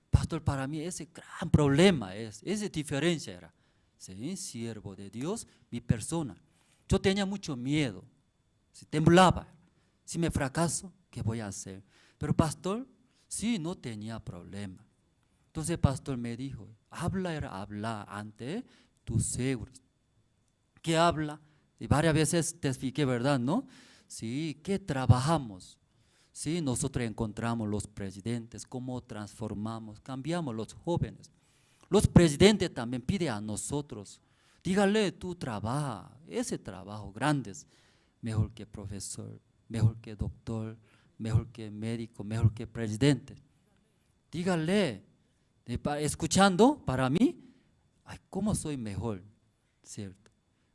Pastor, para mí ese gran problema esa diferencia era. Sí, siervo de Dios, mi persona. Yo tenía mucho miedo, temblaba. Si me fracaso, ¿qué voy a hacer? Pero pastor, sí, no tenía problema. Entonces pastor me dijo, habla ante tus suegros. ¿Qué habla? Y varias veces te expliqué, ¿verdad? ¿No? Sí, ¿qué trabajamos? Sí, nosotros encontramos los presidentes, cómo transformamos, cambiamos los jóvenes. Los presidentes también piden a nosotros, dígale, tú trabaja, ese trabajo grande, mejor que profesor, mejor que doctor, mejor que médico, mejor que presidente. Dígale, escuchando para mí, ay, ¿cómo soy mejor? ¿Cierto?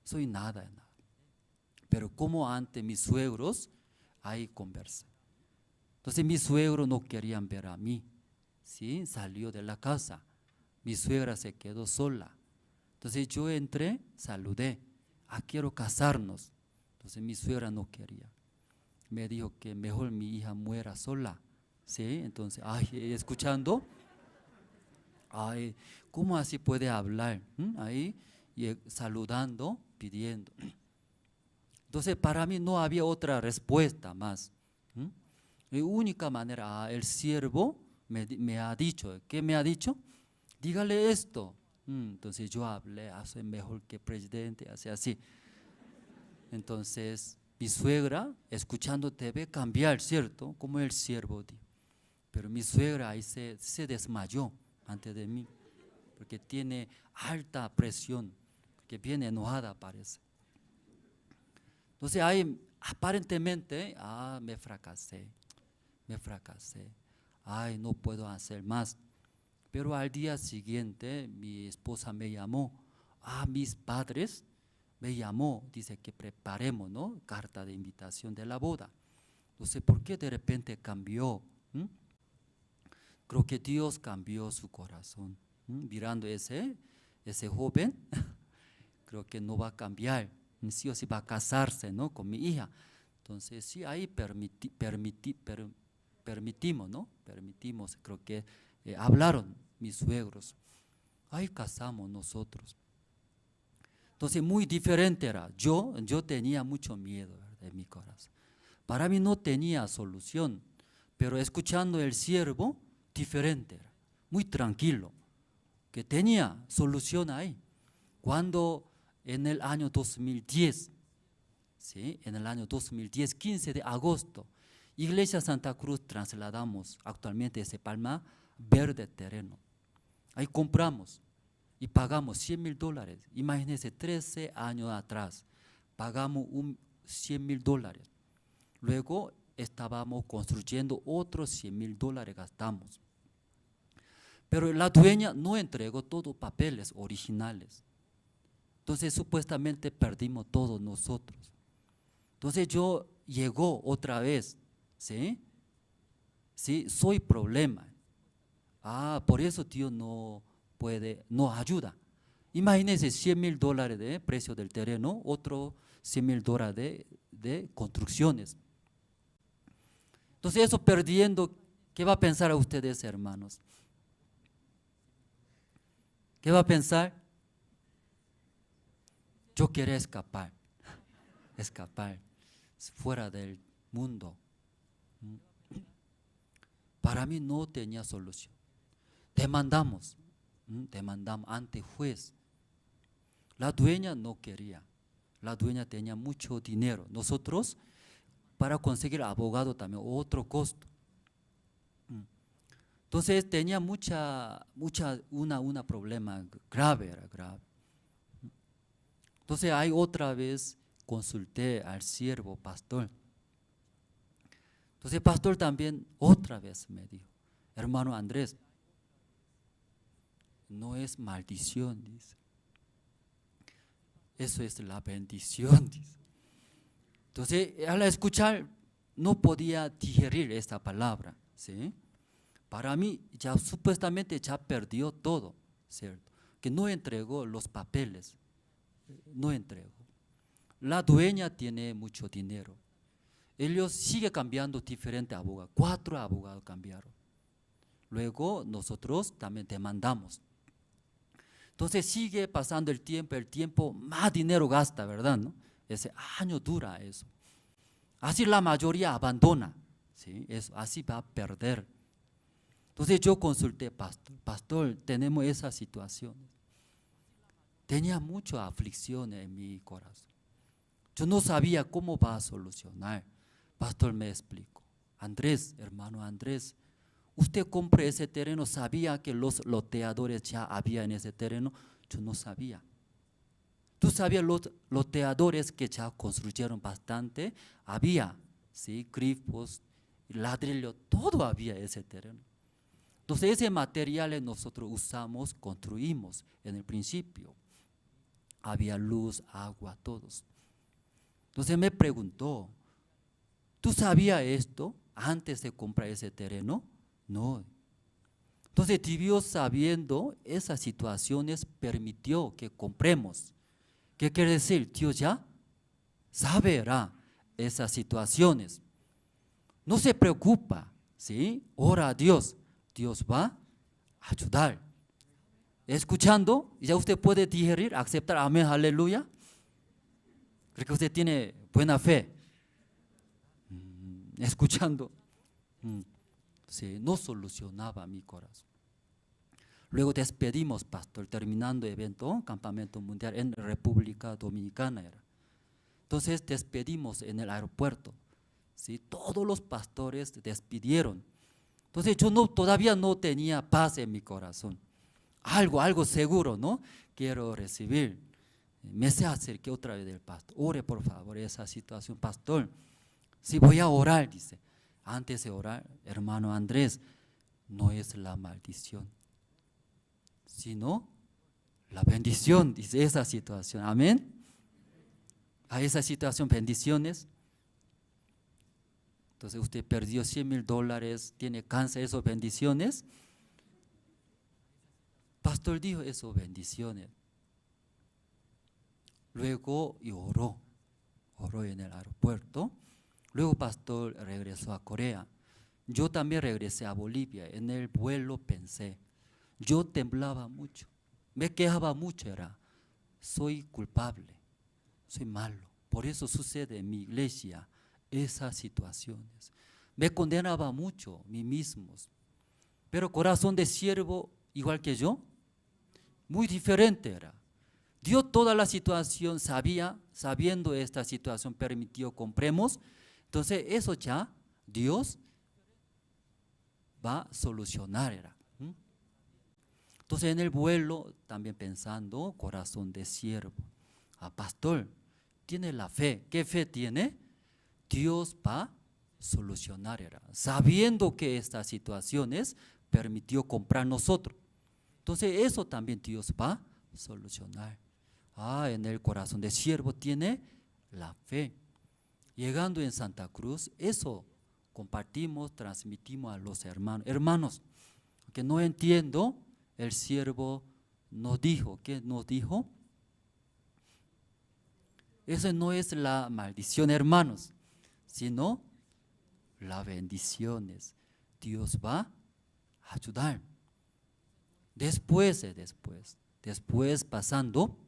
Soy nada. Pero como ante mis suegros, hay conversa. Entonces mis suegros no querían ver a mí, ¿sí? Salió de la casa. Mi suegra se quedó sola. Entonces yo entré, saludé. Quiero casarnos. Entonces mi suegra no quería. Me dijo que mejor mi hija muera sola. ¿Sí? Entonces, escuchando, ¿cómo así puede hablar? Ahí, saludando, pidiendo. Entonces para mí no había otra respuesta más. La única manera, el siervo me ha dicho, ¿qué me ha dicho? Dígale esto. Entonces yo hablé, soy mejor que presidente, así. Entonces mi suegra, escuchando TV, cambiar, ¿cierto? Como el siervo dijo. Pero mi suegra ahí se desmayó antes de mí, porque tiene alta presión, que viene enojada parece. Entonces ahí aparentemente, me fracasé. No puedo hacer más. Pero al día siguiente mi esposa me llamó, mis padres me llamó, dice que preparemos, ¿no? Carta de invitación de la boda. No sé por qué de repente cambió. Creo que Dios cambió su corazón. Mirando ese joven, creo que no va a cambiar, sí o sí va a casarse, ¿no? Con mi hija. Entonces sí, ahí permitimos, ¿no? Permitimos, creo que hablaron mis suegros. Ahí casamos nosotros. Entonces muy diferente era. Yo tenía mucho miedo en mi corazón. Para mí no tenía solución, pero escuchando el siervo, diferente era. Muy tranquilo, que tenía solución ahí. Cuando en el año 2010, ¿sí? En el año 2010, 15 de agosto, Iglesia Santa Cruz trasladamos actualmente ese Palma Verde terreno. Ahí compramos y pagamos $100,000. Imagínense, 13 años atrás, pagamos $100,000. Luego estábamos construyendo otros $100,000 gastamos. Pero la dueña no entregó todos papeles originales. Entonces supuestamente perdimos todos nosotros. Entonces yo llegó otra vez, ¿sí? Sí, soy problema. Por eso Dios no ayuda. Imagínense $100,000 de precio del terreno, otro $100,000 de construcciones. Entonces eso perdiendo, ¿qué va a pensar a ustedes, hermanos? ¿Qué va a pensar? Yo quería escapar fuera del mundo. Para mí no tenía solución. Demandamos ante juez. La dueña no quería. La dueña tenía mucho dinero. Nosotros, para conseguir abogado también, otro costo. Entonces tenía una problema grave, era grave. Entonces ahí otra vez consulté al siervo pastor. Entonces el pastor también otra vez me dijo, hermano Andrés, no es maldición, dice. Eso es la bendición, dice. Entonces al escuchar no podía digerir esta palabra, ¿sí? Para mí ya supuestamente ya perdió todo, ¿cierto? Que no entregó los papeles, no entregó. La dueña tiene mucho dinero. Ellos siguen cambiando diferentes abogados, 4 abogados cambiaron. Luego nosotros también demandamos. Entonces sigue pasando el tiempo, más dinero gasta, ¿verdad? ¿No? Ese año dura eso. Así la mayoría abandona, ¿sí? Eso, así va a perder. Entonces yo consulté, pastor, tenemos esas situaciones. Tenía mucha aflicción en mi corazón. Yo no sabía cómo va a solucionar. Pastor me explicó, Andrés, hermano Andrés, usted compró ese terreno, sabía que los loteadores ya había en ese terreno. Yo no sabía. Tú sabías los loteadores que ya construyeron bastante, había, ¿sí? Grifos, ladrillo, todo había ese terreno. Entonces ese material nosotros usamos, construimos en el principio. Había luz, agua, todos. Entonces me preguntó, ¿tú sabías esto antes de comprar ese terreno? No. Entonces Dios, sabiendo esas situaciones, permitió que compremos. ¿Qué quiere decir? Dios ya saberá esas situaciones. No se preocupa, ¿sí? Ora a Dios. Dios va a ayudar. Escuchando, ya usted puede digerir, aceptar, amén, aleluya. Creo que usted tiene buena fe. Escuchando. Sí, no solucionaba mi corazón. Luego despedimos, pastor, terminando el evento, campamento mundial en República Dominicana era. Entonces despedimos en el aeropuerto. ¿Sí? Todos los pastores despidieron. Entonces yo todavía no tenía paz en mi corazón. Algo seguro, ¿no? Quiero recibir. Me se acerqué otra vez del pastor. Ore por favor esa situación, pastor. Sí, voy a orar, dice. Antes de orar, hermano Andrés, no es la maldición, sino la bendición, dice esa situación. Amén. A esa situación, bendiciones. Entonces usted perdió $100,000, tiene cáncer, esas bendiciones. Pastor dijo, eso bendiciones. Luego y oró en el aeropuerto. Luego pastor regresó a Corea. Yo también regresé a Bolivia. En el vuelo pensé, yo temblaba mucho, me quejaba mucho, soy culpable, soy malo. Por eso sucede en mi iglesia esas situaciones. Me condenaba mucho mí mismo. Pero corazón de siervo, igual que yo, muy diferente era. Dios toda la situación sabía, sabiendo esta situación permitió compremos. Entonces eso ya Dios va a solucionar. Entonces en el vuelo también pensando, corazón de siervo. Pastor, tiene la fe. ¿Qué fe tiene? Dios va a solucionar. Sabiendo que estas situaciones permitió comprar nosotros. Entonces eso también Dios va a solucionar. En el corazón de siervo tiene la fe. Llegando en Santa Cruz, eso compartimos, transmitimos a los hermanos. Hermanos, que no entiendo, el siervo nos dijo, ¿qué nos dijo? Eso no es la maldición, hermanos, sino las bendiciones. Dios va a ayudar. Después pasando,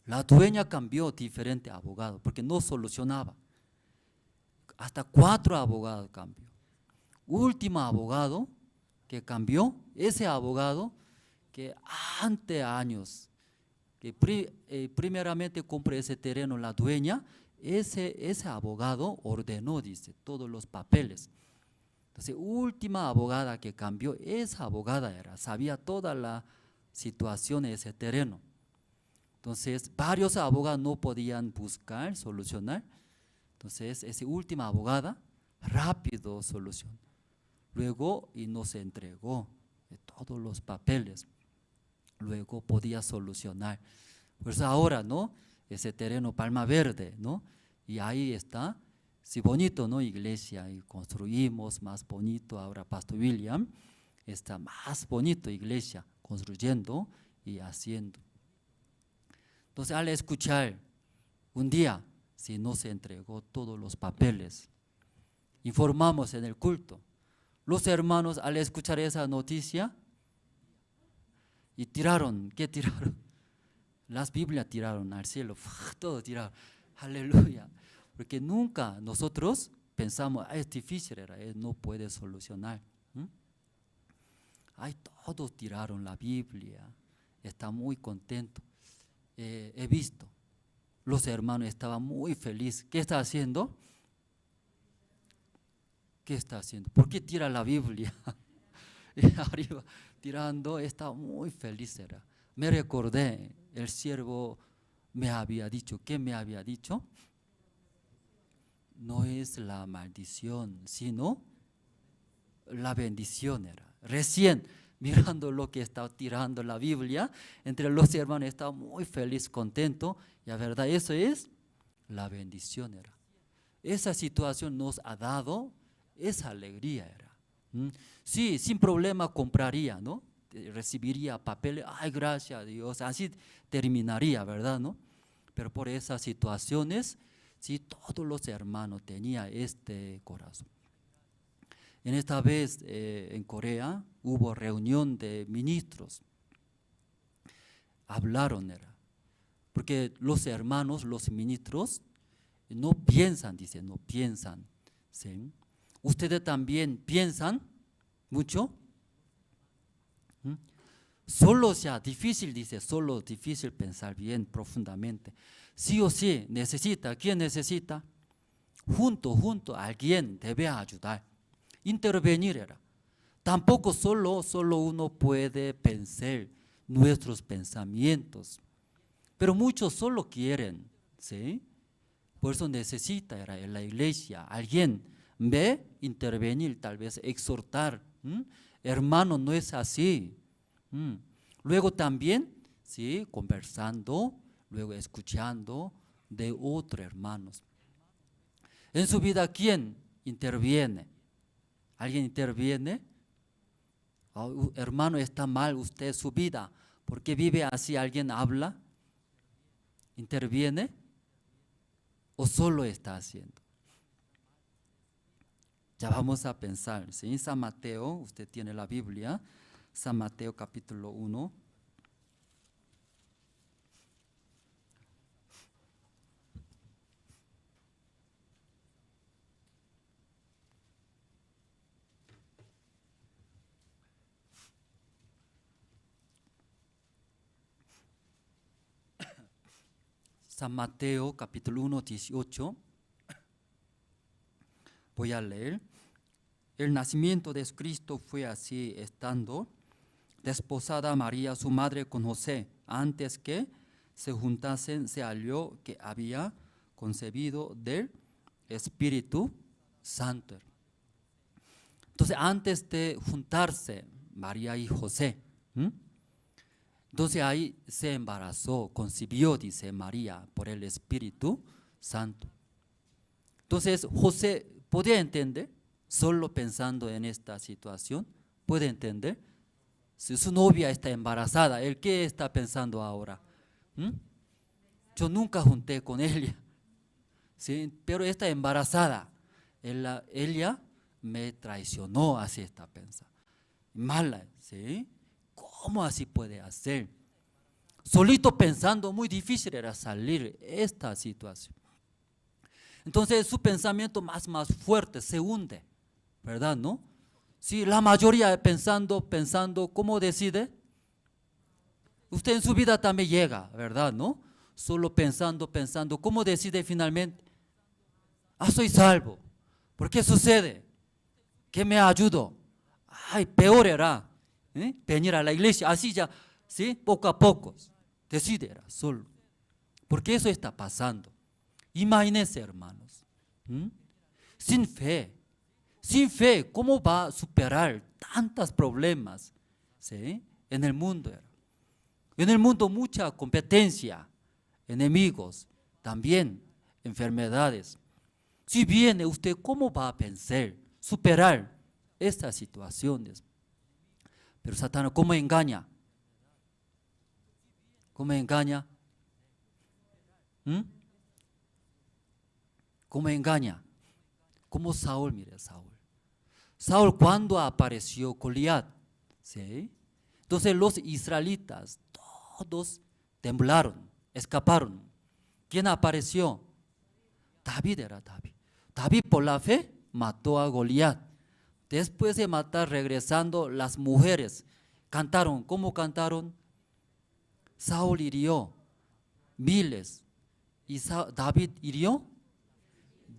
la dueña cambió diferente abogado porque no solucionaba. Hasta 4 abogados cambió. último abogado que cambió, ese abogado que ante años, que primeramente compró ese terreno la dueña, ese abogado ordenó, dice, todos los papeles. Entonces, última abogada que cambió, esa abogada sabía toda la situación de ese terreno. Entonces, varios abogados no podían buscar, solucionar. Entonces, esa última abogada rápido solucionó. Luego, y nos entregó todos los papeles. Luego podía solucionar. Pues ahora, ¿no? Ese terreno Palma Verde, ¿no? Y ahí está, sí, bonito, ¿no? Iglesia, y construimos más bonito. Ahora Pastor William está más bonito, iglesia, construyendo y haciendo. Entonces, al escuchar, un día, si no se entregó todos los papeles, informamos en el culto. Los hermanos, al escuchar esa noticia, y tiraron, ¿qué tiraron? Las Biblias tiraron al cielo, todo tiraron, aleluya. Porque nunca nosotros pensamos, es difícil, no puede solucionar. Ay, todos tiraron la Biblia, está muy contento. He visto, los hermanos estaban muy felices. ¿Qué está haciendo? ¿Qué está haciendo? ¿Por qué tira la Biblia? Arriba, tirando, estaba muy feliz. Me recordé, el siervo me había dicho, ¿qué me había dicho? No es la maldición, sino la bendición era. Recién, mirando lo que estaba tirando la Biblia, entre los hermanos estaba muy feliz, contento, y la verdad, eso es la bendición era. Esa situación nos ha dado esa alegría era. Sí, sin problema compraría, ¿no? Recibiría papeles, ay, gracias a Dios, así terminaría, ¿verdad, no? Pero por esas situaciones, sí, todos los hermanos tenían este corazón. En esta vez en Corea hubo reunión de ministros, hablaron, porque los hermanos, los ministros, no piensan, dice, no piensan, ¿sí? ¿Ustedes también piensan mucho? Solo sea difícil, dice, solo difícil pensar bien profundamente. Sí o sí necesita, ¿quién necesita? Junto, alguien debe ayudar, intervenir era. Tampoco solo uno puede pensar nuestros pensamientos, pero muchos solo quieren, ¿sí? Por eso necesita era en la iglesia alguien ve, intervenir, tal vez exhortar. Hermano, no es así. Luego también, ¿sí? Conversando, luego escuchando de otros hermanos. En su vida, ¿quién interviene? ¿Alguien interviene? Oh, hermano, está mal usted su vida. ¿Por qué vive así? ¿Alguien habla? ¿Interviene? ¿O solo está haciendo? Ya vamos a pensar, ¿sí? San Mateo, usted tiene la Biblia, San Mateo capítulo 1. San Mateo capítulo 1, 18. Voy a leer. El nacimiento de Cristo fue así, estando desposada María, su madre, con José. Antes que se juntasen, se halló que había concebido del Espíritu Santo. Entonces, antes de juntarse María y José, entonces ahí se embarazó, concibió, dice María, por el Espíritu Santo. Entonces, José podía entender, solo pensando en esta situación, puede entender. Si su novia está embarazada, ¿él qué está pensando ahora? Yo nunca junté con ella, ¿sí? Pero está embarazada. Ella me traicionó, así está pensando. Mala, ¿sí? ¿Cómo así puede hacer? Solito pensando, muy difícil era salir de esta situación. Entonces su pensamiento más fuerte se hunde, ¿verdad, no? Sí, la mayoría pensando, ¿cómo decide? Usted en su vida también llega, ¿verdad? ¿No? Solo pensando, ¿cómo decide finalmente? Soy salvo. ¿Por qué sucede? ¿Qué me ayudó? Ay, peor era venir a la iglesia, así ya, ¿sí? Poco a poco, decide solo. Porque eso está pasando. Imagínense, hermanos, sin fe, ¿cómo va a superar tantos problemas? ¿Sí? En el mundo. En el mundo mucha competencia, enemigos, también enfermedades. Si viene usted, ¿cómo va a vencer, superar estas situaciones? Pero Satanás, ¿cómo engaña? ¿Cómo engaña? ¿Cómo engaña? Como Saúl, mire, Saúl cuando apareció Goliat, ¿sí? Entonces los israelitas todos temblaron, escaparon. ¿Quién apareció? David era David. David por la fe mató a Goliat. Después de matar, regresando, las mujeres cantaron. ¿Cómo cantaron? Saúl hirió miles y David hirió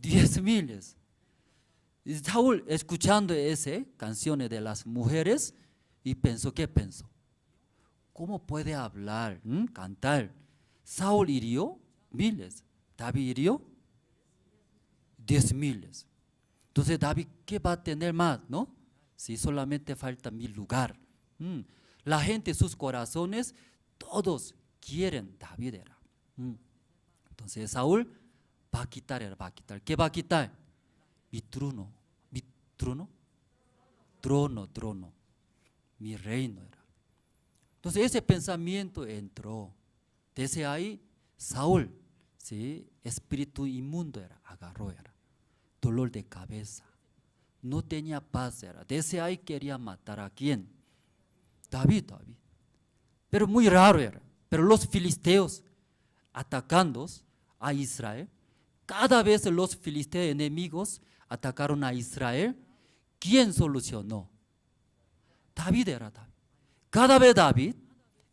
10,000. Y Saúl, escuchando esas canciones de las mujeres, y pensó, ¿qué pensó? ¿Cómo puede hablar, cantar? Saúl hirió miles, David hirió 10,000. Entonces David, ¿qué va a tener más, no? Si solamente falta mi lugar. La gente, sus corazones, todos quieren David era. Entonces Saúl va a quitar. ¿Qué va a quitar? Mi trono, trono, mi reino era. Entonces ese pensamiento entró. Desde ahí Saúl, ¿sí? Espíritu inmundo agarró, dolor de cabeza, no tenía paz, desde ahí quería matar a quién, David. Pero muy raro era. Pero los filisteos atacando a Israel, cada vez los filisteos enemigos atacaron a Israel, ¿quién solucionó? David era David. Cada vez David,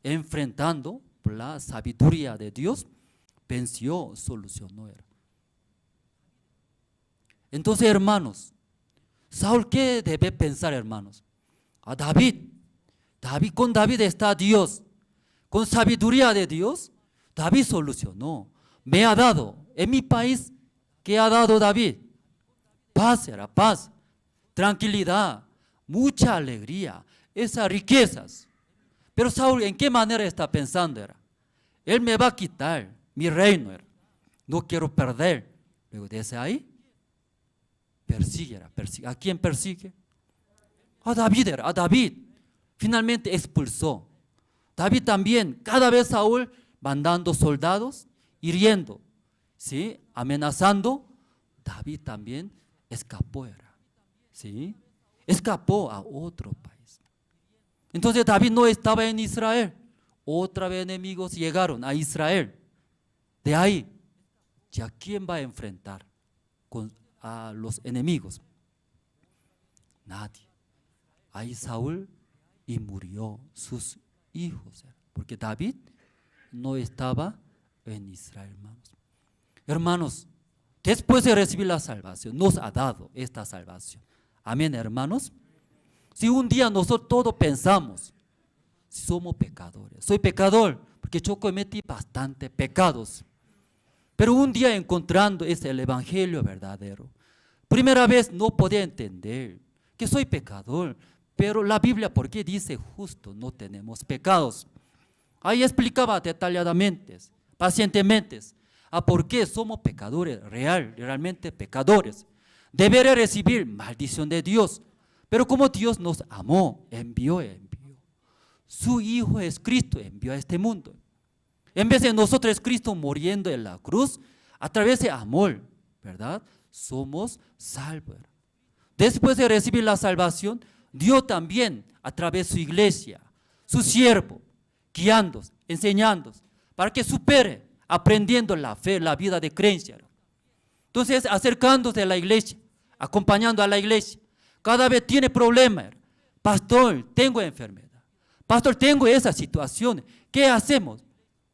enfrentando la sabiduría de Dios, venció, solucionó. Entonces, hermanos, Saúl, ¿qué debe pensar, hermanos? A David, con David está Dios. Con sabiduría de Dios, David solucionó. Me ha dado, en mi país, ¿qué ha dado David? Paz, paz, tranquilidad, mucha alegría, esas riquezas. Pero Saúl, ¿en qué manera está pensando? Él me va a quitar mi reino, no quiero perder. Luego desde ahí, persigue. ¿A quién persigue? A David. Finalmente expulsó. David también, cada vez Saúl mandando soldados, hiriendo, ¿sí? Amenazando. David también escapó, ¿sí? Escapó a otro país. Entonces David no estaba en Israel. Otra vez enemigos llegaron a Israel. De ahí, ¿ya quién va a enfrentar a los enemigos? Nadie. Ahí Saúl y murió sus hijos, porque David no estaba en Israel, hermanos. Hermanos, después de recibir la salvación, nos ha dado esta salvación. Amén, hermanos. Si un día nosotros todos pensamos, si somos pecadores, soy pecador, porque yo cometí bastante pecados, pero un día encontrando el evangelio verdadero, primera vez no podía entender que soy pecador, pero la Biblia, ¿por qué dice justo? No tenemos pecados. Ahí explicaba detalladamente, pacientemente, a por qué somos pecadores, realmente pecadores. Debería recibir maldición de Dios, pero como Dios nos amó, envió. Su Hijo es Cristo, envió a este mundo. En vez de nosotros es Cristo muriendo en la cruz, a través de amor, ¿verdad? Somos salvos. Después de recibir la salvación, Dios también, a través de su iglesia, su siervo, guiando, enseñando, para que supere, aprendiendo la fe, la vida de creencia. Entonces, acercándose a la iglesia, acompañando a la iglesia, cada vez tiene problemas. Pastor, tengo enfermedad. Pastor, tengo esa situación. ¿Qué hacemos?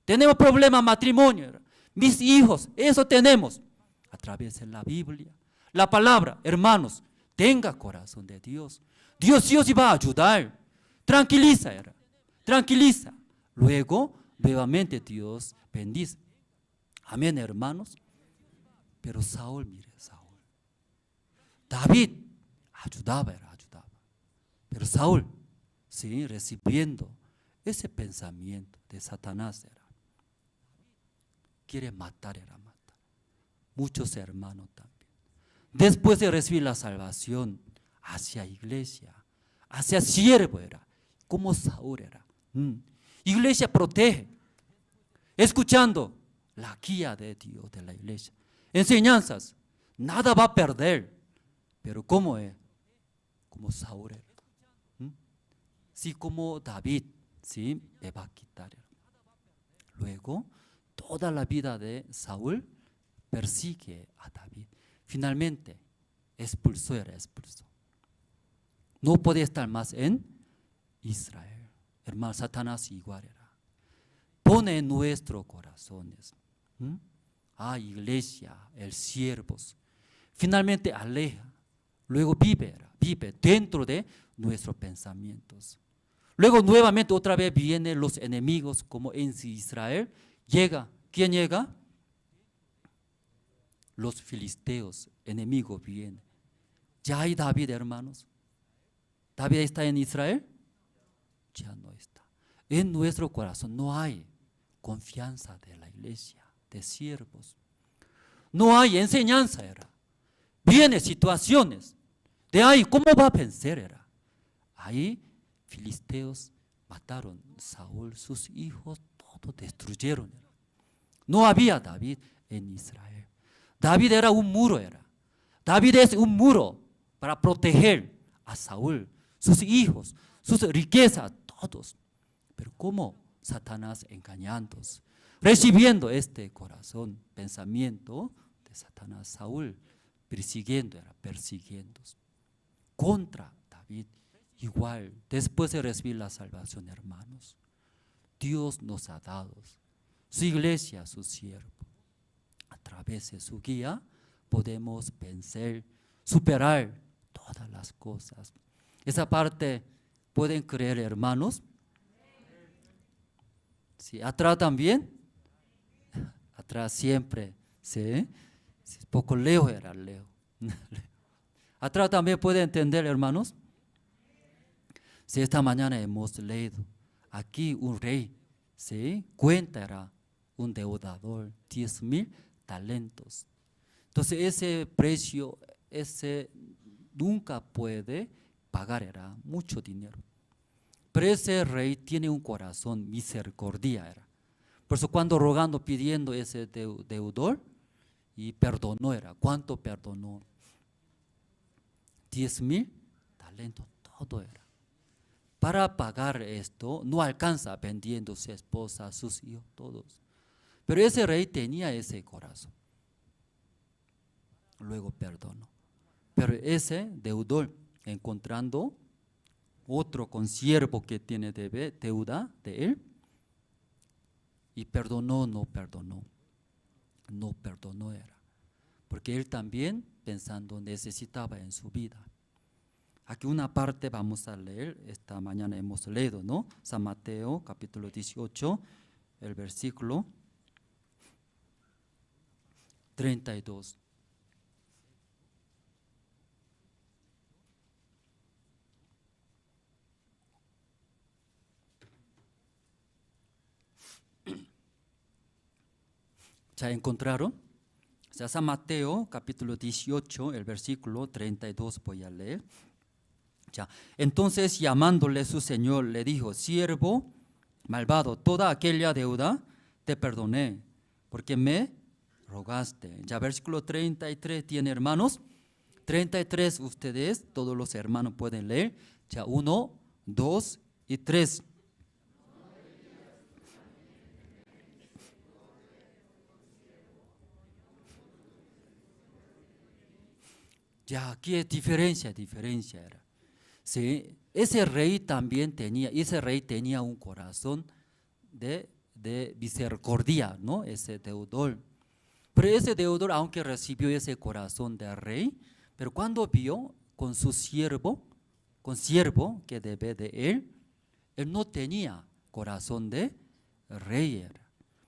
Tenemos problemas matrimonio. Mis hijos, eso tenemos. A través de la Biblia, la palabra, hermanos, tenga corazón de Dios. Dios sí os va a ayudar. Tranquiliza, tranquiliza. Luego, nuevamente Dios bendice. Amén, hermanos. Pero Saúl, mire, Saúl. David ayudaba. Pero Saúl, sí, recibiendo ese pensamiento de Satanás, quiere matar, muchos hermanos también. Después de recibir la salvación, hacia iglesia, hacia siervo como Saúl Iglesia protege, escuchando la guía de Dios de la iglesia. Enseñanzas, nada va a perder, pero ¿cómo es? Como Saúl Sí, como David, sí, me va a quitar. Luego, toda la vida de Saúl persigue a David. Finalmente, expulsó. No podía estar más en Israel. Hermano, Satanás igual pone en nuestros corazones iglesia, el siervos. Finalmente aleja. Luego vive dentro de nuestros pensamientos. Luego nuevamente otra vez vienen los enemigos como en Israel. Llega, ¿quién llega? Los filisteos, enemigos vienen. Ya hay David, hermanos. ¿David está en Israel? Ya no está. En nuestro corazón no hay confianza de la iglesia, de siervos. No hay enseñanza, Vienen situaciones. De ahí, ¿cómo va a vencer, Ahí, filisteos mataron a Saúl, sus hijos, todo destruyeron. No había David en Israel. David era un muro, David es un muro para proteger a Saúl, sus hijos, sus riquezas, todos. Pero ¿cómo Satanás engañándolos? Recibiendo este corazón, pensamiento de Satanás, Saúl persiguiendo, contra David. Igual, después de recibir la salvación, hermanos, Dios nos ha dado su iglesia, su siervo. A través de su guía podemos vencer, superar todas las cosas. Esa parte, ¿pueden creer, hermanos? Sí, atrás también. Atrás siempre, ¿sí? Poco lejos lejos. Atrás también puede entender, hermanos. Si esta mañana hemos leído, aquí un rey, ¿sí? Cuenta un deudador, 10,000 talentos. Entonces ese precio, nunca puede pagar, mucho dinero. Pero ese rey tiene un corazón misericordia, Por eso cuando rogando, pidiendo ese deudor, y perdonó, ¿cuánto perdonó? 10,000 talentos, todo Para pagar esto, no alcanza vendiendo su esposa, sus hijos, todos. Pero ese rey tenía ese corazón. Luego perdonó. Pero ese deudor, encontrando otro consiervo que tiene deuda de él, y perdonó, no perdonó. No perdonó porque él también pensando necesitaba en su vida. Aquí una parte vamos a leer, esta mañana hemos leído, ¿no? San Mateo capítulo 18, el versículo 32. ¿Ya encontraron? O sea, San Mateo capítulo 18, el versículo 32 voy a leer. Ya. Entonces llamándole su señor le dijo: siervo malvado, toda aquella deuda te perdoné, porque me rogaste. Ya versículo 33 tiene, hermanos. 33 ustedes, todos los hermanos pueden leer. Ya 1, 2 y 3. Ya aquí es diferencia era. Sí, ese rey tenía un corazón de misericordia, ¿no? Ese deudor. Pero ese deudor, aunque recibió ese corazón del rey, pero cuando vio con su siervo que debe de él no tenía corazón de rey. Era.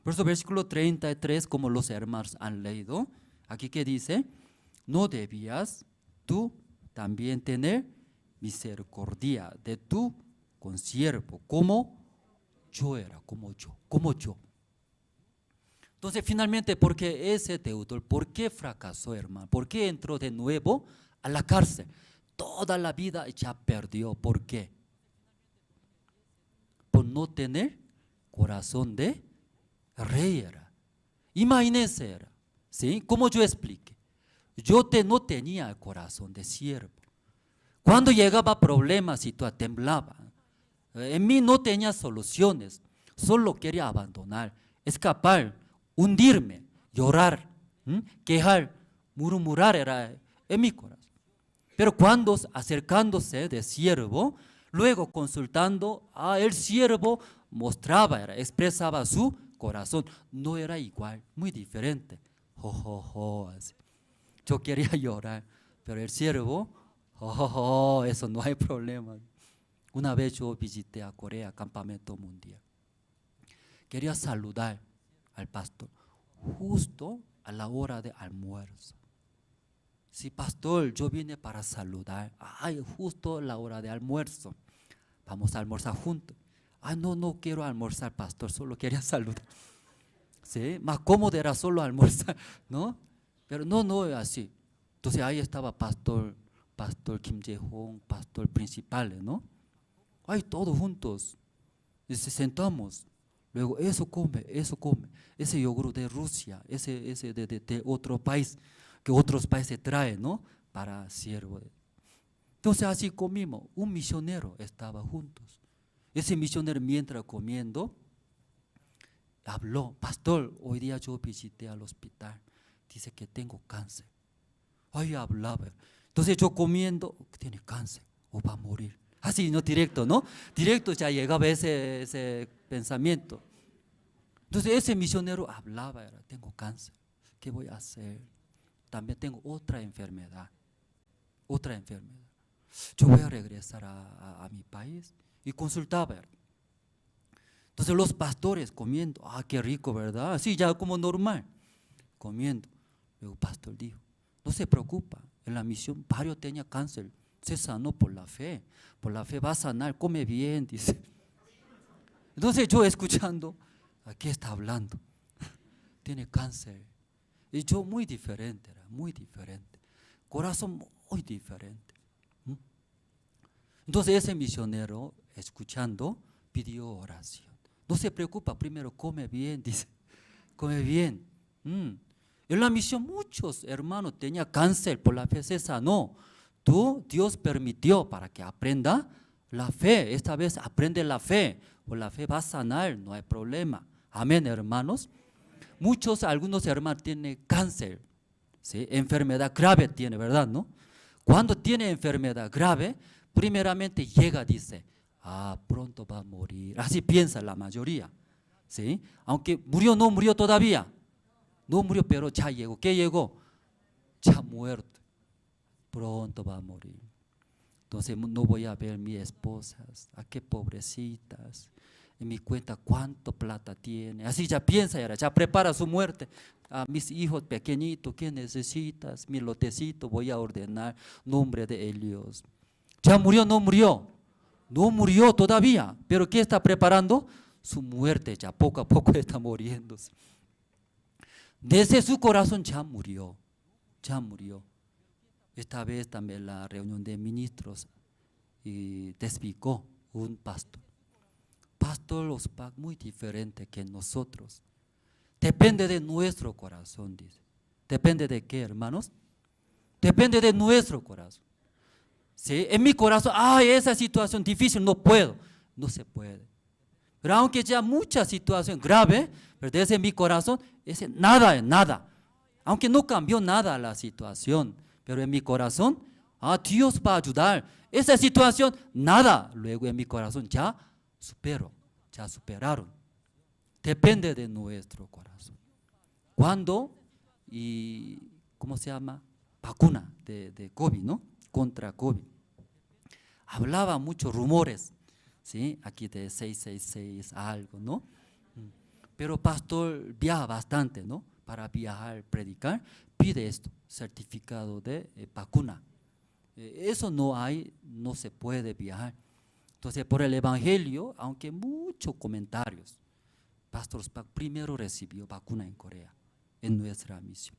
Por eso versículo 33, como los hermanos han leído, aquí que dice, no debías tú también tener misericordia de tu consiervo, como yo era, como yo. Entonces, finalmente, ¿por qué ese deudor? ¿Por qué fracasó, hermano? ¿Por qué entró de nuevo a la cárcel? Toda la vida ya perdió. ¿Por qué? Por no tener corazón de rey era. Imagínense, era, ¿sí? Como yo expliqué, no tenía el corazón de siervo. Cuando llegaba problemas, situación, temblaba. En mí no tenía soluciones, solo quería abandonar, escapar, hundirme, llorar, quejar, murmurar era en mi corazón. Pero cuando acercándose de siervo, luego consultando a el siervo, expresaba su corazón, no era igual, muy diferente. Así. Yo quería llorar, pero el siervo, eso no hay problema. Una vez yo visité a Corea, campamento mundial. Quería saludar al pastor justo a la hora de almuerzo. Sí, pastor, yo vine para saludar. Ay, justo a la hora de almuerzo. Vamos a almorzar juntos. Ay, no quiero almorzar, pastor, solo quería saludar. Sí, más cómodo era solo almorzar, ¿no? Pero no así. Entonces ahí estaba pastor Kim Jae-hong, pastor principal, ¿no? Ay, todos juntos. Y se sentamos. Luego, eso come. Ese yogur de Rusia, ese de otro país, que otros países traen, ¿no? Para siervo. Entonces así comimos. Un misionero estaba juntos. Ese misionero mientras comiendo, habló, pastor, hoy día yo visité al hospital. Dice que tengo cáncer. Ay, hablaba. Entonces yo comiendo, tiene cáncer o va a morir. Así, no directo, ¿no? Directo ya llegaba ese pensamiento. Entonces ese misionero hablaba, tengo cáncer, ¿qué voy a hacer? También tengo otra enfermedad. Yo voy a regresar a mi país y consultaba. Entonces los pastores comiendo, qué rico, ¿verdad? Así ya como normal, comiendo. Luego el pastor dijo, no se preocupa, en la misión varios tenía cáncer, se sanó por la fe va a sanar, come bien, dice. Entonces yo escuchando, ¿a qué está hablando? Tiene cáncer. Y yo muy diferente, corazón muy diferente. Entonces ese misionero, escuchando, pidió oración. No se preocupa, primero come bien, dice, come bien. En la misión muchos hermanos tenían cáncer, por la fe se sanó. Dios permitió para que aprenda la fe. Esta vez aprende la fe, por la fe va a sanar, no hay problema. Amén, hermanos. Algunos hermanos tienen cáncer, ¿sí? Enfermedad grave tiene, ¿verdad? ¿No? Cuando tiene enfermedad grave, primeramente llega, dice, pronto va a morir. Así piensa la mayoría, ¿sí? Aunque no murió todavía. No murió, pero ya llegó. ¿Qué llegó? Ya muerto. Pronto va a morir. Entonces no voy a ver mis esposas. Qué pobrecitas. En mi cuenta cuánto plata tiene. Así ya piensa, ya prepara su muerte. A mis hijos pequeñitos, ¿qué necesitas? Mi lotecito voy a ordenar, nombre de Dios. ¿Ya murió? No murió. No murió todavía. ¿Pero qué está preparando? Su muerte, ya poco a poco está muriéndose. Desde su corazón ya murió. Esta vez también la reunión de ministros y te explicó un pastor. Pastor Ospak muy diferente que nosotros. Depende de nuestro corazón, dice. ¿Depende de qué, hermanos? Depende de nuestro corazón. ¿Sí? En mi corazón, esa situación difícil, no puedo. No se puede. Pero aunque ya mucha situación grave, pero desde mi corazón, nada. Aunque no cambió nada la situación, pero en mi corazón, Dios va a ayudar. Esa situación, nada. Luego en mi corazón ya superaron. Depende de nuestro corazón. Cuando, ¿cómo se llama? Vacuna de COVID, ¿no? Contra COVID. Hablaba muchos rumores, ¿sí? Aquí de 666 algo, ¿no? Pero pastor viaja bastante, ¿no? Para viajar, predicar, pide esto, certificado de vacuna. Eso no hay, no se puede viajar. Entonces, por el evangelio, aunque muchos comentarios, pastor Spak primero recibió vacuna en Corea, en nuestra misión.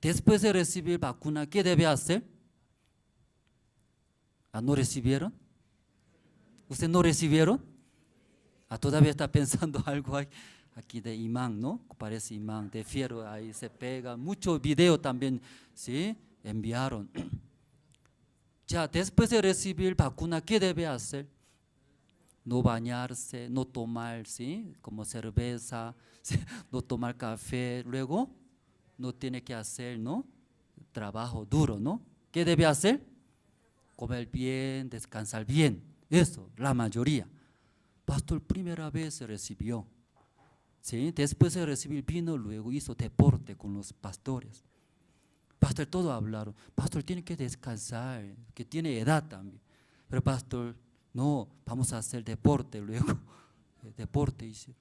Después de recibir vacuna, ¿qué debe hacer? ¿No recibieron? ¿Usted no recibieron? Todavía está pensando algo aquí de imán, ¿no? Parece imán de fierro, ahí se pega. Muchos videos también, ¿sí? Enviaron. Ya, después de recibir vacuna, ¿qué debe hacer? No bañarse, no tomar, ¿sí? Como cerveza, ¿sí? No tomar café. Luego, no tiene que hacer, ¿no? Trabajo duro, ¿no? ¿Qué debe hacer? Comer bien, descansar bien. Eso, la mayoría. Pastor, primera vez se recibió. ¿Sí? Después de recibir vino, luego hizo deporte con los pastores. Pastor, todos hablaron. Pastor, tiene que descansar, que tiene edad también. Pero pastor, no, vamos a hacer deporte luego. Deporte hice.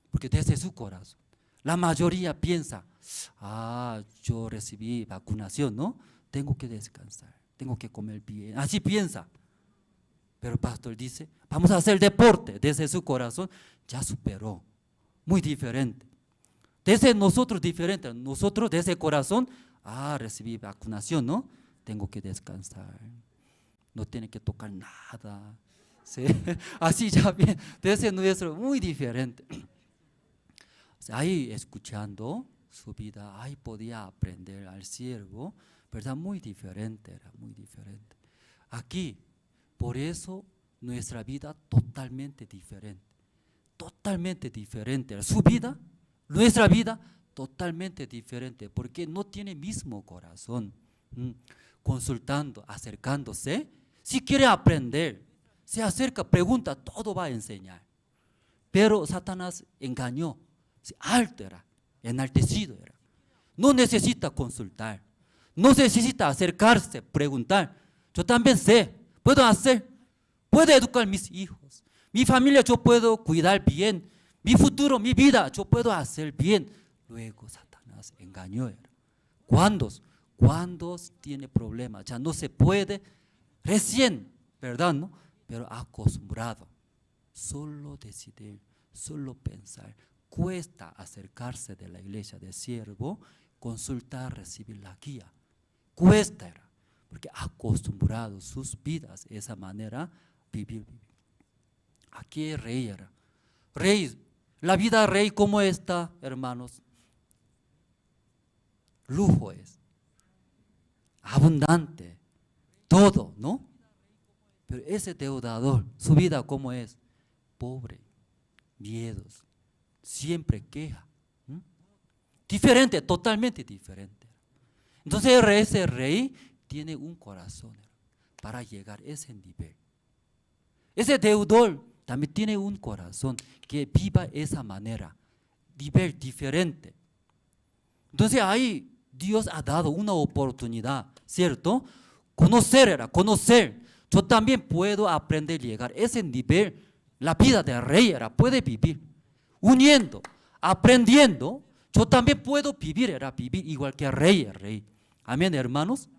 Porque desde su corazón. La mayoría piensa, yo recibí vacunación, ¿no? Tengo que descansar, tengo que comer bien. Así piensa. Pero el pastor dice, vamos a hacer deporte. Desde su corazón ya superó. Muy diferente. Desde nosotros diferente. Nosotros desde el corazón, recibí vacunación, ¿no? Tengo que descansar. No tiene que tocar nada. ¿Sí? Así ya bien. Desde nuestro, muy diferente. Ahí escuchando su vida, ahí podía aprender al siervo, ¿verdad? Muy diferente, era muy diferente. Aquí, por eso nuestra vida totalmente diferente. Totalmente diferente. Su vida, nuestra vida, totalmente diferente, porque no tiene mismo corazón. Consultando, acercándose, si quiere aprender, se acerca, pregunta, todo va a enseñar. Pero Satanás engañó, alto era, enaltecido era. No necesita consultar, no necesita acercarse, preguntar. Yo también sé, puedo hacer, puedo educar a mis hijos, mi familia yo puedo cuidar bien, mi futuro, mi vida, yo puedo hacer bien. Luego Satanás engañó. ¿Cuándo tiene problemas? Ya no se puede, recién, ¿verdad? ¿No? Pero acostumbrado, solo decidir, solo pensar. Cuesta acercarse de la iglesia de siervo, consultar, recibir la guía. Cuesta, porque acostumbrado sus vidas de esa manera vivir. Aquí el rey era. Rey, la vida rey, ¿cómo está, hermanos? Lujo es. Abundante. Todo, ¿no? Pero ese deudador, su vida ¿cómo es? Pobre, miedos, siempre queja. Diferente, totalmente diferente. Entonces ese rey tiene un corazón para llegar a ese nivel. Ese deudor también tiene un corazón que viva esa manera, nivel diferente. Entonces ahí Dios ha dado una oportunidad, ¿cierto? Conocer. Yo también puedo aprender a llegar a ese nivel. La vida de rey puede vivir, uniendo, aprendiendo. Yo también puedo vivir igual que el rey. Amén, hermanos.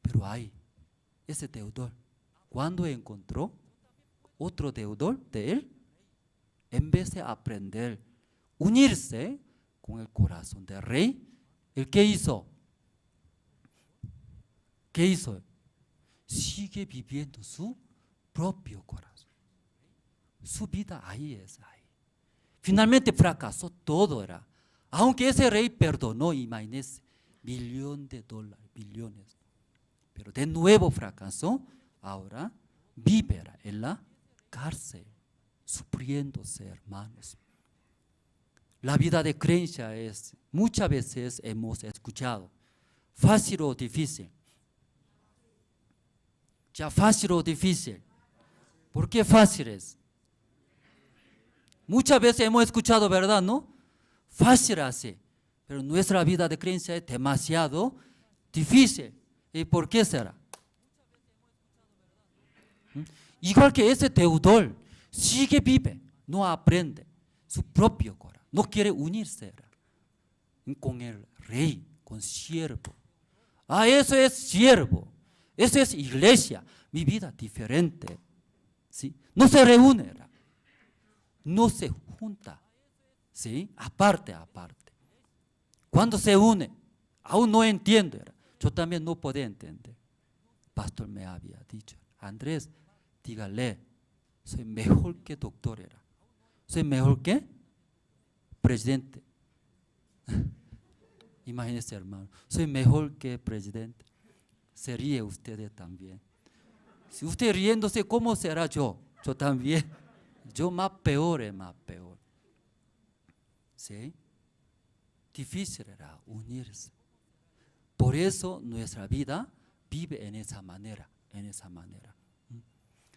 Pero hay ese deudor, cuando encontró otro deudor de él, en vez de aprender, unirse con el corazón del rey, ¿el qué hizo? ¿Qué hizo? Sigue viviendo su propio corazón. Su vida ahí es ahí. Finalmente fracasó todo Aunque ese rey perdonó, imagínense, $1,000,000, billones. Pero de nuevo fracasó, ahora vive en la cárcel, sufriéndose, hermanos. La vida de creencia muchas veces hemos escuchado, ¿Fácil o difícil? Ya, ¿fácil o difícil? ¿Por qué fáciles? Muchas veces hemos escuchado, ¿verdad? ¿No? Fácil así, pero nuestra vida de creencia es demasiado difícil. ¿Y por qué será? Igual que ese deudor, sigue vive, no aprende su propio corazón, no quiere unirse con el rey, con siervo. Eso es siervo, eso es iglesia, mi vida diferente. ¿Sí? No se reúne, no se junta, ¿sí? Aparte. Cuando se une, aún no entiende. Yo también no podía entender. Pastor me había dicho, Andrés, dígale, soy mejor que doctor era. Soy mejor que presidente. Imagínese, hermano, soy mejor que presidente. Se ríe usted también. Si usted riéndose, ¿cómo será yo? Yo también. Yo más peor. ¿Sí? Difícil era unirse. Por eso nuestra vida vive en esa manera.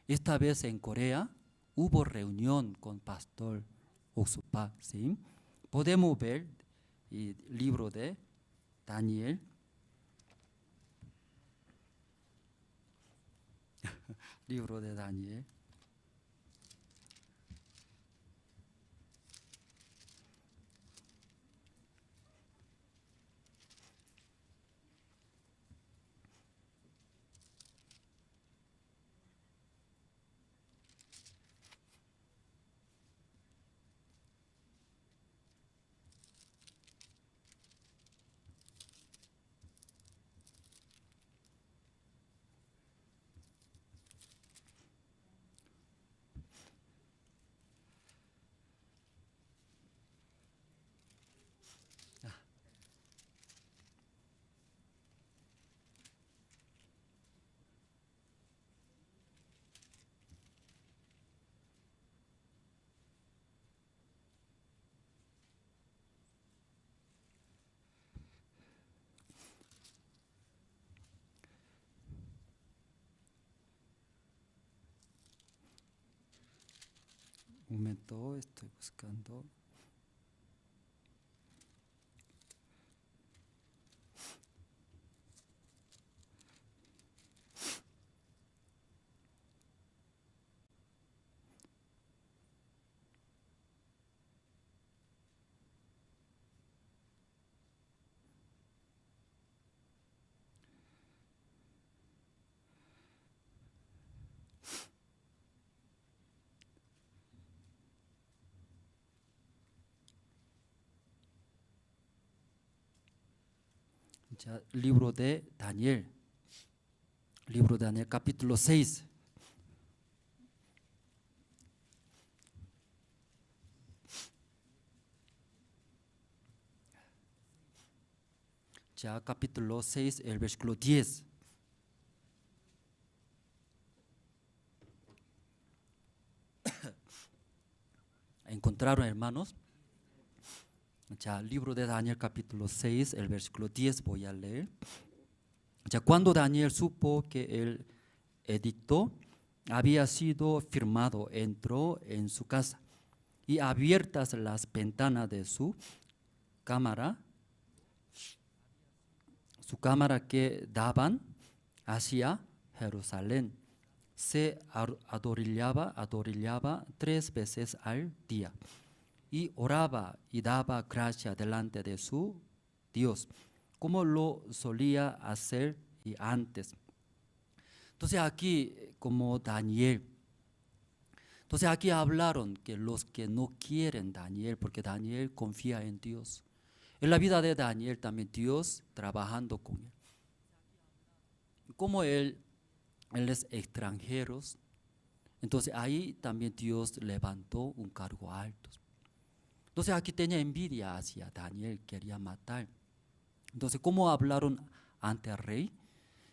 Esta vez en Corea hubo reunión con Pastor Oksupa, ¿sí? Podemos ver el libro de Daniel. Libro de Daniel. Un momento, estoy buscando. Ya, libro de Daniel capítulo 6. Ya, capítulo 6, el versículo 10. ¿Encontraron, hermanos? Ya, libro de Daniel capítulo 6, el versículo 10 voy a leer. Ya, cuando Daniel supo que el edicto había sido firmado, entró en su casa y abiertas las ventanas de su cámara que daban hacia Jerusalén, se adorillaba 3 veces al día y oraba y daba gracia delante de su Dios, como lo solía hacer y antes. Entonces aquí, como Daniel, entonces aquí hablaron que los que no quieren Daniel, porque Daniel confía en Dios. En la vida de Daniel también Dios trabajando con él. Como él es extranjero, entonces ahí también Dios levantó un cargo alto. Entonces aquí tenía envidia hacia Daniel, quería matar. Entonces, ¿cómo hablaron ante el rey?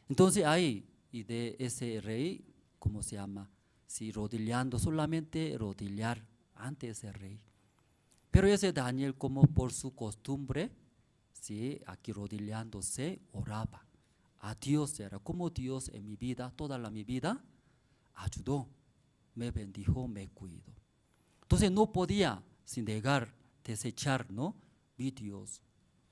Entonces ahí, y de ese rey, ¿cómo se llama? Sí, rodillando, solamente rodillar ante ese rey. Pero ese Daniel, como por su costumbre, sí, aquí rodillándose, oraba. A Dios era como Dios en mi vida, mi vida, ayudó, me bendijo, me cuidó. Entonces no podía sin negar, desechar, ¿no? Mi Dios.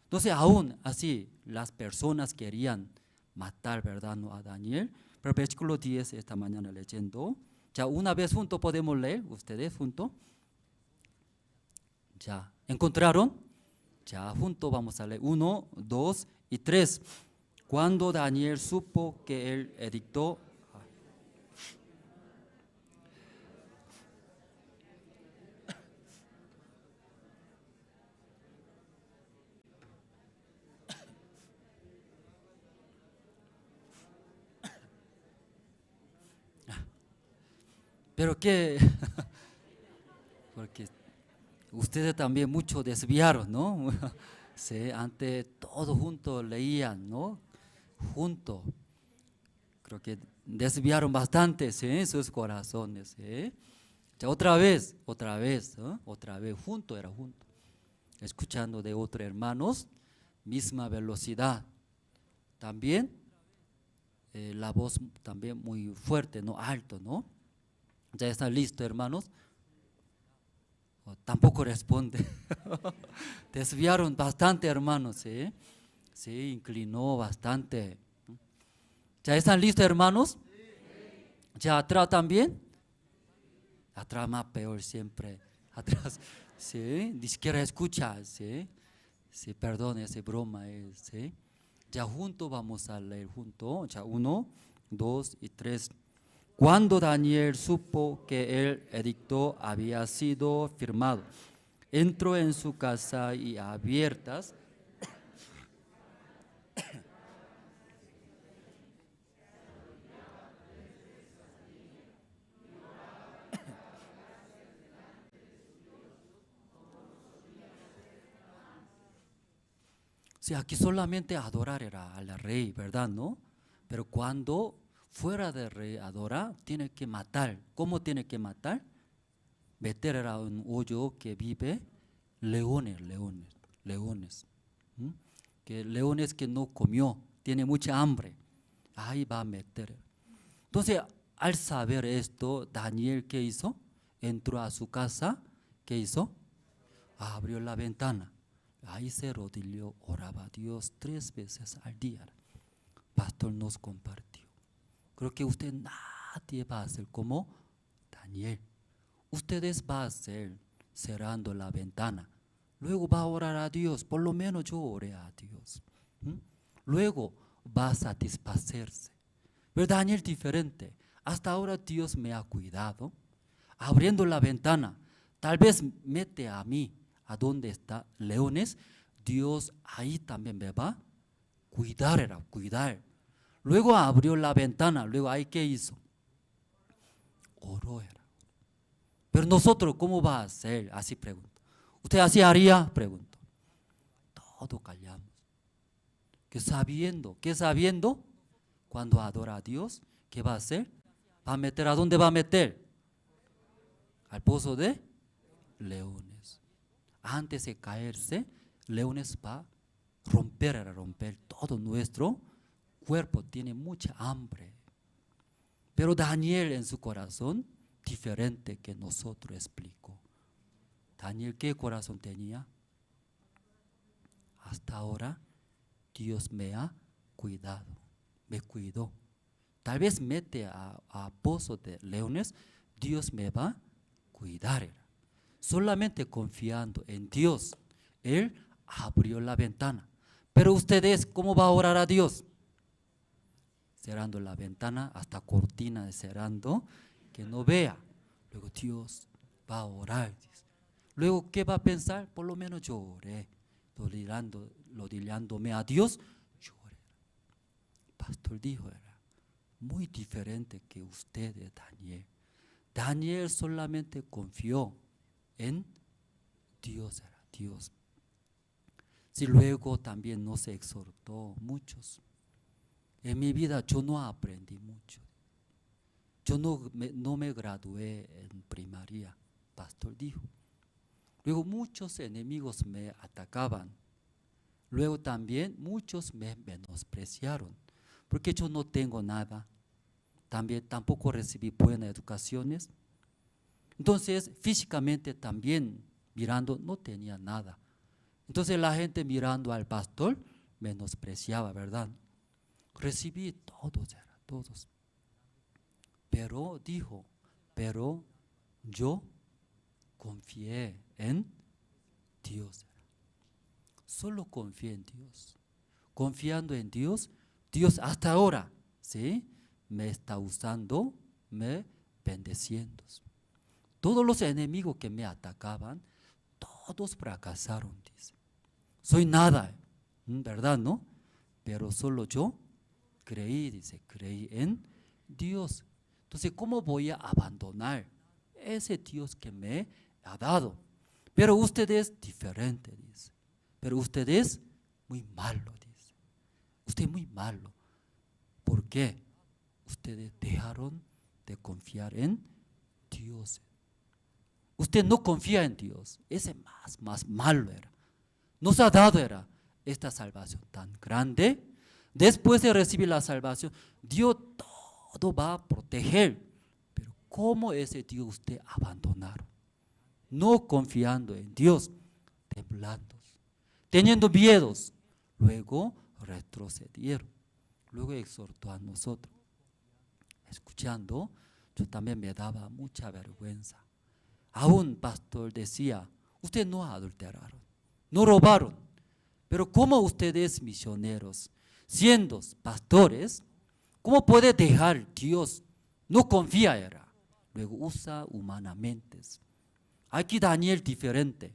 Entonces aún así las personas querían matar, ¿verdad? ¿No? A Daniel. Pero versículo 10 esta mañana leyendo. Ya una vez juntos podemos leer, ustedes juntos. Ya, ¿encontraron? Ya juntos vamos a leer 1, 2 y 3. Cuando Daniel supo que él edictó. Pero que, porque ustedes también mucho desviaron, ¿no? Sí, antes todos juntos leían, ¿no? Juntos. Creo que desviaron bastante, ¿sí? Sus corazones, ¿sí? Ya otra vez, ¿no? Otra vez, junto era junto. Escuchando de otros hermanos, misma velocidad. También la voz también muy fuerte, ¿no? Alto, ¿no? ¿Ya están listos, hermanos? Tampoco responde. Desviaron bastante, hermanos, ¿sí? Sí, inclinó bastante. ¿Ya están listos, hermanos? ¿Ya atrás también? Atrás más peor siempre. Atrás, sí, ni siquiera escucha, ¿sí? Sí, perdón, esa broma, ¿sí? Ya juntos vamos a leer juntos. Ya 1, 2 y 3. Cuando Daniel supo que el edicto había sido firmado, entró en su casa y abiertas sí, aquí solamente adorar era al rey, ¿verdad? ¿No? Pero cuando fuera del rey adora, tiene que matar. ¿Cómo tiene que matar? Meter a un hoyo que vive leones. ¿Mm? Que leones que no comió, tiene mucha hambre. Ahí va a meter. Entonces, al saber esto, Daniel, ¿qué hizo? Entró a su casa, ¿qué hizo? Abrió la ventana. Ahí se rodilló, oraba a Dios 3 veces al día. Pastor nos compartió. Creo que usted nadie va a hacer como Daniel. Ustedes va a hacer cerrando la ventana. Luego va a orar a Dios. Por lo menos yo oré a Dios. Luego va a satisfacerse. Pero Daniel diferente. Hasta ahora Dios me ha cuidado. Abriendo la ventana. Tal vez mete a mí a donde está leones. Dios ahí también me va a cuidar. Luego abrió la ventana. Luego ahí ¿qué hizo? Oró era. Pero nosotros, ¿cómo va a hacer? Así pregunto. ¿Usted así haría? Pregunto. Todo callamos. ¿Qué sabiendo? Cuando adora a Dios, ¿qué va a hacer? ¿Va a meter a dónde va a meter? Al pozo de leones. Antes de caerse, leones va a romper todo nuestro cuerpo. Tiene mucha hambre. Pero Daniel en su corazón, diferente que nosotros explicó. Daniel, ¿qué corazón tenía? Hasta ahora Dios me ha cuidado, me cuidó. Tal vez mete a pozo de leones, Dios me va a cuidar. Solamente confiando en Dios, Él abrió la ventana. Pero ustedes, ¿cómo va a orar a Dios? Cerrando la ventana, hasta cortina cerrando, que no vea. Luego Dios va a orar. Luego, ¿qué va a pensar? Por lo menos yo oré, rodillándome a Dios, yo oré. Pastor dijo, era muy diferente que ustedes, Daniel. Daniel solamente confió en Dios, era Dios. Si luego también nos exhortó muchos. En mi vida yo no aprendí mucho. Yo no me gradué en primaria, pastor dijo. Luego muchos enemigos me atacaban. Luego también muchos me menospreciaron, porque yo no tengo nada. También tampoco recibí buenas educaciones. Entonces, físicamente también mirando no tenía nada. Entonces la gente mirando al pastor menospreciaba, ¿verdad? Recibí todos. Pero dijo, pero yo confié en Dios. Solo confié en Dios. Confiando en Dios, Dios hasta ahora, ¿sí?, me está usando, me bendeciendo. Todos los enemigos que me atacaban, todos fracasaron, dice. Soy nada, ¿verdad, no? Pero solo yo creí, dice, creí en Dios. Entonces, ¿cómo voy a abandonar ese Dios que me ha dado? Pero usted es diferente, dice. Pero usted es muy malo, dice. Usted es muy malo. ¿Por qué? Ustedes dejaron de confiar en Dios. Usted no confía en Dios. Ese más malo era. Nos ha dado esta salvación tan grande. Después de recibir la salvación, Dios todo va a proteger. Pero ¿cómo ese Dios usted abandonaron? No confiando en Dios, temblando, teniendo miedos. Luego retrocedieron. Luego exhortó a nosotros. Escuchando, yo también me daba mucha vergüenza. Aún pastor decía, ustedes no adulteraron, no robaron, pero ¿cómo ustedes misioneros, siendo pastores, cómo puede dejar Dios? No confía era. Luego usa humanamente. Aquí Daniel diferente.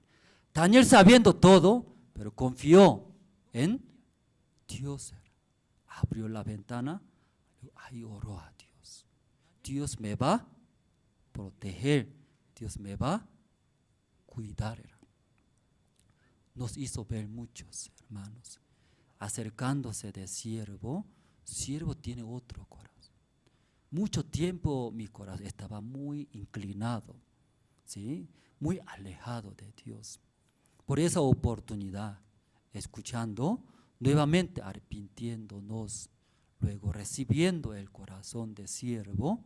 Daniel sabiendo todo, pero confió en Dios. Abrió la ventana, ahí oró a Dios. Dios me va a proteger, Dios me va a cuidar. Nos hizo ver muchos hermanos, acercándose de siervo tiene otro corazón. Mucho tiempo mi corazón estaba muy inclinado, ¿sí?, muy alejado de Dios. Por esa oportunidad, escuchando, nuevamente arrepintiéndonos, luego recibiendo el corazón de siervo,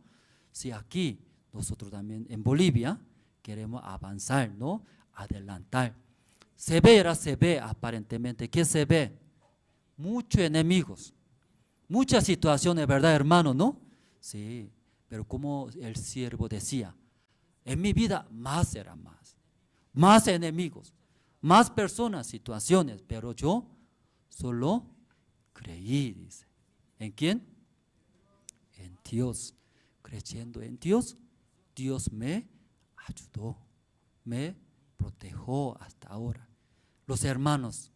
si aquí nosotros también en Bolivia queremos avanzar, ¿no?, adelantar. Se ve aparentemente, ¿qué se ve? Muchos enemigos, muchas situaciones, ¿verdad, hermano, no? Sí, pero como el siervo decía, en mi vida más enemigos, más personas, situaciones, pero yo solo creí, dice. ¿En quién? En Dios. Creyendo en Dios, Dios me ayudó, me protegió hasta ahora. Los hermanos,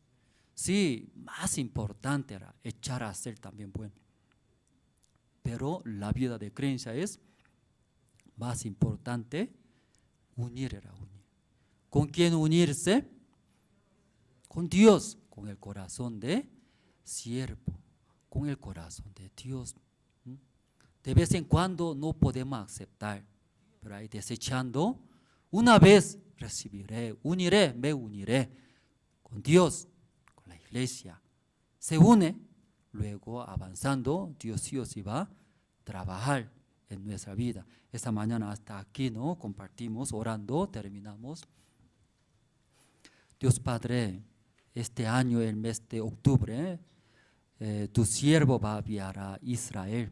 sí, más importante era echar a hacer también bueno. Pero la vida de creencia es más importante, unir. ¿Con quién unirse? Con Dios, con el corazón de siervo, con el corazón de Dios. De vez en cuando no podemos aceptar, pero ahí desechando, una vez recibiré, me uniré con Dios, con la iglesia. Se une, luego avanzando, Dios sí o sí va a trabajar en nuestra vida. Esta mañana hasta aquí, ¿no?, compartimos, orando, terminamos. Dios Padre, este año, el mes de octubre, tu siervo va a enviar a Israel.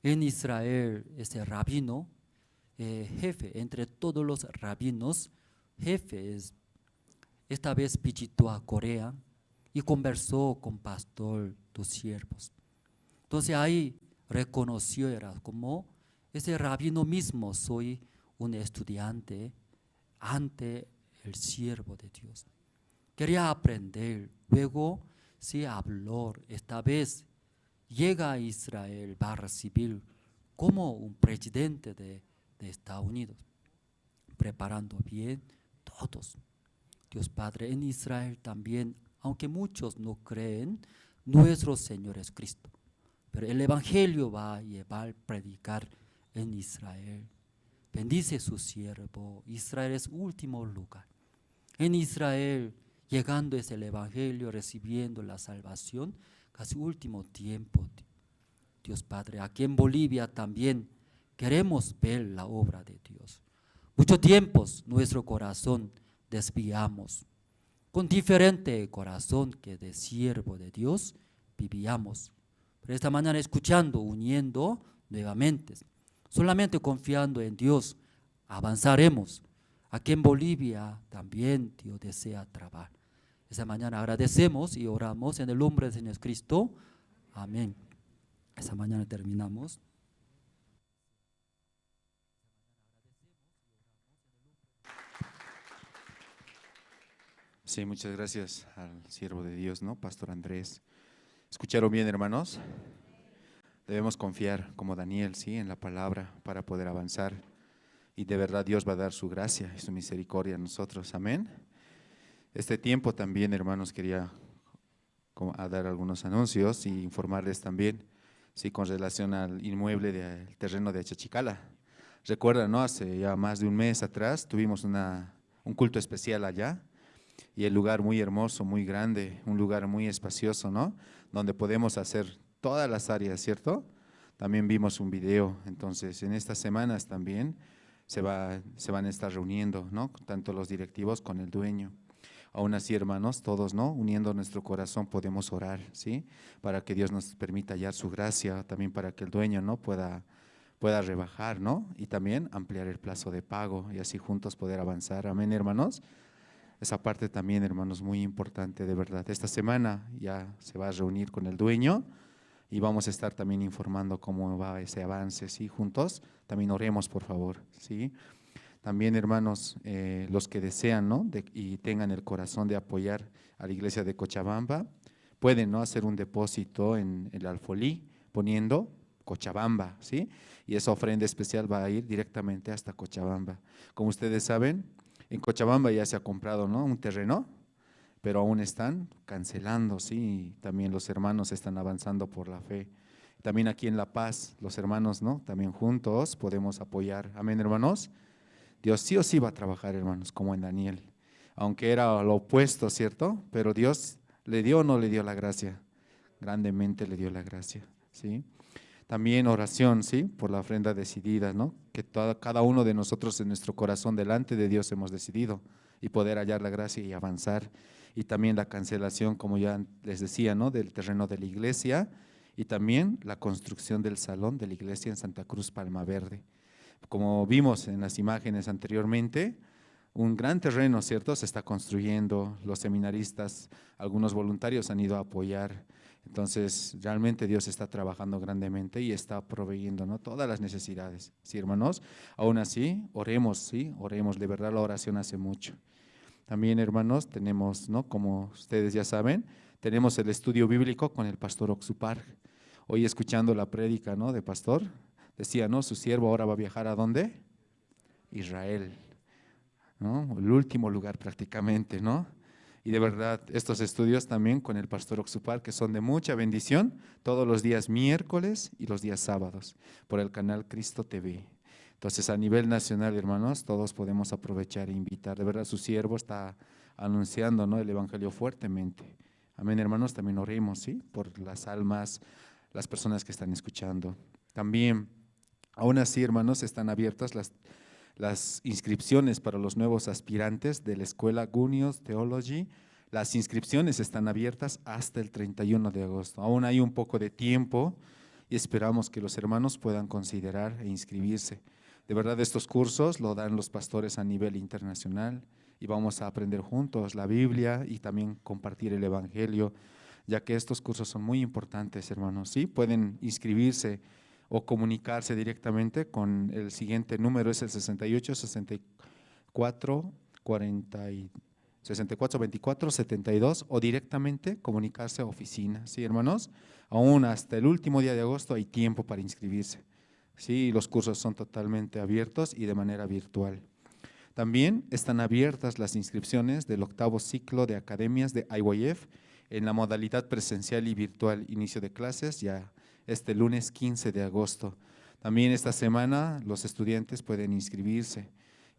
En Israel, ese rabino, jefe, entre todos los rabinos, jefe es, esta vez visitó a Corea y conversó con pastor, tus siervos. Entonces ahí reconoció, era como ese rabino mismo, soy un estudiante ante el siervo de Dios. Quería aprender, luego sí habló, esta vez llega a Israel, va a recibir como un presidente de Estados Unidos, preparando bien todos. Dios Padre, en Israel también, aunque muchos no creen, nuestro Señor es Cristo, pero el Evangelio va a llevar, predicar en Israel. Bendice su siervo. Israel es último lugar. En Israel llegando es el Evangelio, recibiendo la salvación, casi último tiempo. Dios Padre, aquí en Bolivia también queremos ver la obra de Dios. Muchos tiempos nuestro corazón desviamos, con diferente corazón que de siervo de Dios vivíamos. Pero esta mañana escuchando, uniendo nuevamente, solamente confiando en Dios, avanzaremos. Aquí en Bolivia también Dios desea trabajar. Esta mañana agradecemos y oramos en el nombre del Señor Cristo. Amén. Esta mañana terminamos. Sí, muchas gracias al siervo de Dios, ¿no? Pastor Andrés. ¿Escucharon bien, hermanos? Debemos confiar, como Daniel, ¿sí? En la palabra para poder avanzar. Y de verdad Dios va a dar su gracia y su misericordia a nosotros. Amén. Este tiempo también, hermanos, quería dar algunos anuncios y informarles también, sí, con relación al inmueble del terreno de Achachicala. Recuerdan, ¿no? Hace ya más de un mes atrás tuvimos un culto especial allá y el lugar muy hermoso, muy grande, un lugar muy espacioso, ¿no? Donde podemos hacer todas las áreas, ¿cierto? También vimos un video, entonces en estas semanas también se van a estar reuniendo, ¿no? Tanto los directivos con el dueño. Aún así, hermanos, todos, ¿no? Uniendo nuestro corazón podemos orar, ¿sí? Para que Dios nos permita hallar su gracia, también para que el dueño, ¿no? pueda rebajar, ¿no? Y también ampliar el plazo de pago y así juntos poder avanzar. Amén, hermanos. Esa parte también, hermanos, muy importante, de verdad. Esta semana ya se va a reunir con el dueño y vamos a estar también informando cómo va ese avance, ¿sí? Juntos, también oremos, por favor, ¿sí? También, hermanos, los que desean, ¿no? Y tengan el corazón de apoyar a la iglesia de Cochabamba, pueden, ¿no? Hacer un depósito en el alfolí, poniendo Cochabamba, ¿sí? Y esa ofrenda especial va a ir directamente hasta Cochabamba. Como ustedes saben, en Cochabamba ya se ha comprado, ¿no? Un terreno, pero aún están cancelando, ¿sí? Y también los hermanos están avanzando por la fe. También aquí en La Paz, los hermanos, ¿no? También juntos podemos apoyar. Amén, hermanos. Dios sí o sí va a trabajar, hermanos, como en Daniel. Aunque era lo opuesto, ¿cierto? Pero Dios le dio o no le dio la gracia. Grandemente le dio la gracia, ¿sí? También oración, ¿sí? Por la ofrenda decidida, ¿no? Que cada uno de nosotros en nuestro corazón delante de Dios hemos decidido y poder hallar la gracia y avanzar. Y también la cancelación, como ya les decía, ¿no? Del terreno de la iglesia y también la construcción del salón de la iglesia en Santa Cruz Palma Verde. Como vimos en las imágenes anteriormente, un gran terreno, ¿cierto? Se está construyendo, los seminaristas, algunos voluntarios han ido a apoyar. Entonces, realmente Dios está trabajando grandemente y está proveyendo, ¿no? Todas las necesidades, ¿sí, hermanos? Aún así, oremos, ¿sí? Oremos, de verdad la oración hace mucho. También, hermanos, tenemos, ¿no? Como ustedes ya saben, tenemos el estudio bíblico con el pastor Oxupar. Hoy escuchando la prédica, ¿no? De pastor, decía, ¿no? Su siervo ahora va a viajar ¿a dónde? Israel, ¿no? El último lugar prácticamente, ¿no? Y de verdad, estos estudios también con el pastor Oxupar, que son de mucha bendición, todos los días miércoles y los días sábados, por el canal Cristo TV. Entonces, a nivel nacional, hermanos, todos podemos aprovechar e invitar. De verdad, su siervo está anunciando, ¿no? El evangelio fuertemente. Amén, hermanos, también oremos, ¿sí? Por las almas, las personas que están escuchando. También, aún así, hermanos, están abiertas las inscripciones para los nuevos aspirantes de la escuela Gunios Theology. Las inscripciones están abiertas hasta el 31 de agosto. Aún hay un poco de tiempo y esperamos que los hermanos puedan considerar e inscribirse. De verdad, estos cursos lo dan los pastores a nivel internacional y vamos a aprender juntos la Biblia y también compartir el Evangelio, ya que estos cursos son muy importantes, hermanos. Sí, pueden inscribirse o comunicarse directamente con el siguiente número, es el 68 64 24 72, o directamente comunicarse a oficina, ¿sí, hermanos? Aún hasta el último día de agosto hay tiempo para inscribirse, ¿sí? Los cursos son totalmente abiertos y de manera virtual. También están abiertas las inscripciones del 8º ciclo de academias de IYF en la modalidad presencial y virtual, inicio de clases ya este lunes 15 de agosto. También esta semana los estudiantes pueden inscribirse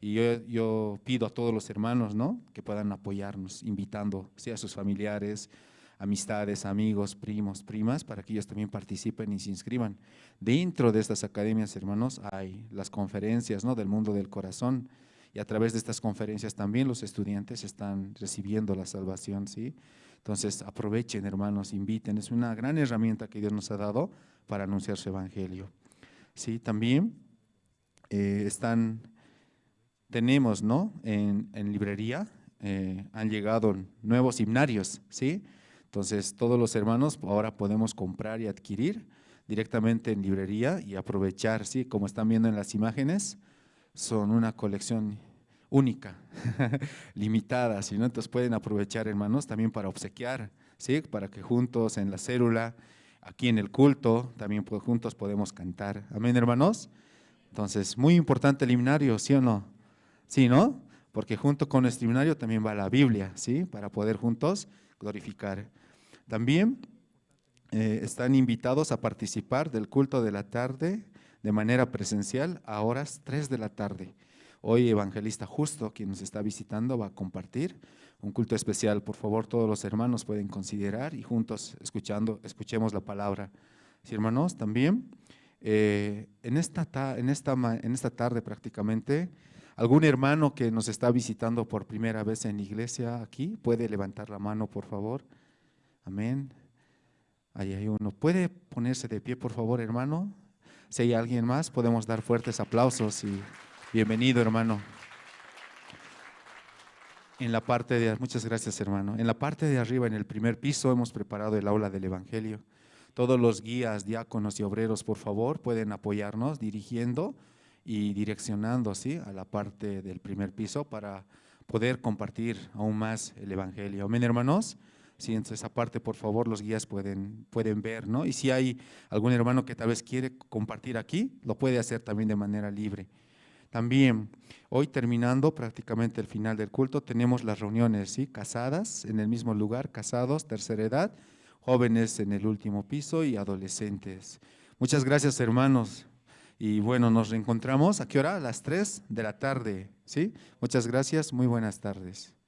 Y yo pido a todos los hermanos, ¿no?, que puedan apoyarnos, invitando, ¿sí?, a sus familiares, amistades, amigos, primos, primas, para que ellos también participen y se inscriban. Dentro de estas academias, hermanos, hay las conferencias, ¿no?, del mundo del corazón, y a través de estas conferencias también los estudiantes están recibiendo la salvación, ¿sí? Entonces aprovechen, hermanos, inviten, es una gran herramienta que Dios nos ha dado para anunciar su evangelio. Sí, también tenemos, ¿no?, en librería, han llegado nuevos himnarios, ¿sí? Entonces todos los hermanos ahora podemos comprar y adquirir directamente en librería y aprovechar, ¿sí? Como están viendo en las imágenes, son una colección única, limitada, ¿sí?, ¿no? Entonces pueden aprovechar, hermanos, también para obsequiar, ¿sí?, para que juntos en la célula, aquí en el culto, también juntos podemos cantar. Amén, hermanos. Entonces, muy importante el himnario, ¿sí o no? Sí, ¿no? Porque junto con nuestro himnario también va la Biblia, ¿sí?, para poder juntos glorificar. También están invitados a participar del culto de la tarde de manera presencial a horas 3 de la tarde. Hoy Evangelista Justo, quien nos está visitando, va a compartir un culto especial. Por favor, todos los hermanos pueden considerar y juntos escuchemos la palabra. Sí, hermanos, también en esta tarde prácticamente, algún hermano que nos está visitando por primera vez en la iglesia aquí, puede levantar la mano, por favor. Amén. Ahí hay uno. ¿Puede ponerse de pie, por favor, hermano? Si hay alguien más, podemos dar fuertes aplausos y bienvenido, hermano. Muchas gracias, hermano. En la parte de arriba, en el primer piso, hemos preparado el aula del Evangelio. Todos los guías, diáconos y obreros, por favor, pueden apoyarnos dirigiendo y direccionando, ¿sí?, a la parte del primer piso para poder compartir aún más el Evangelio. Amén, hermanos. Sí, entonces esa parte, por favor, los guías pueden ver, ¿no? Y si hay algún hermano que tal vez quiere compartir aquí, lo puede hacer también de manera libre. También, hoy terminando prácticamente el final del culto, tenemos las reuniones, ¿sí?, casadas en el mismo lugar, casados, tercera edad, jóvenes en el último piso y adolescentes. Muchas gracias, hermanos. Y bueno, nos reencontramos, ¿a qué hora? A las 3 de la tarde, ¿sí? Muchas gracias, muy buenas tardes.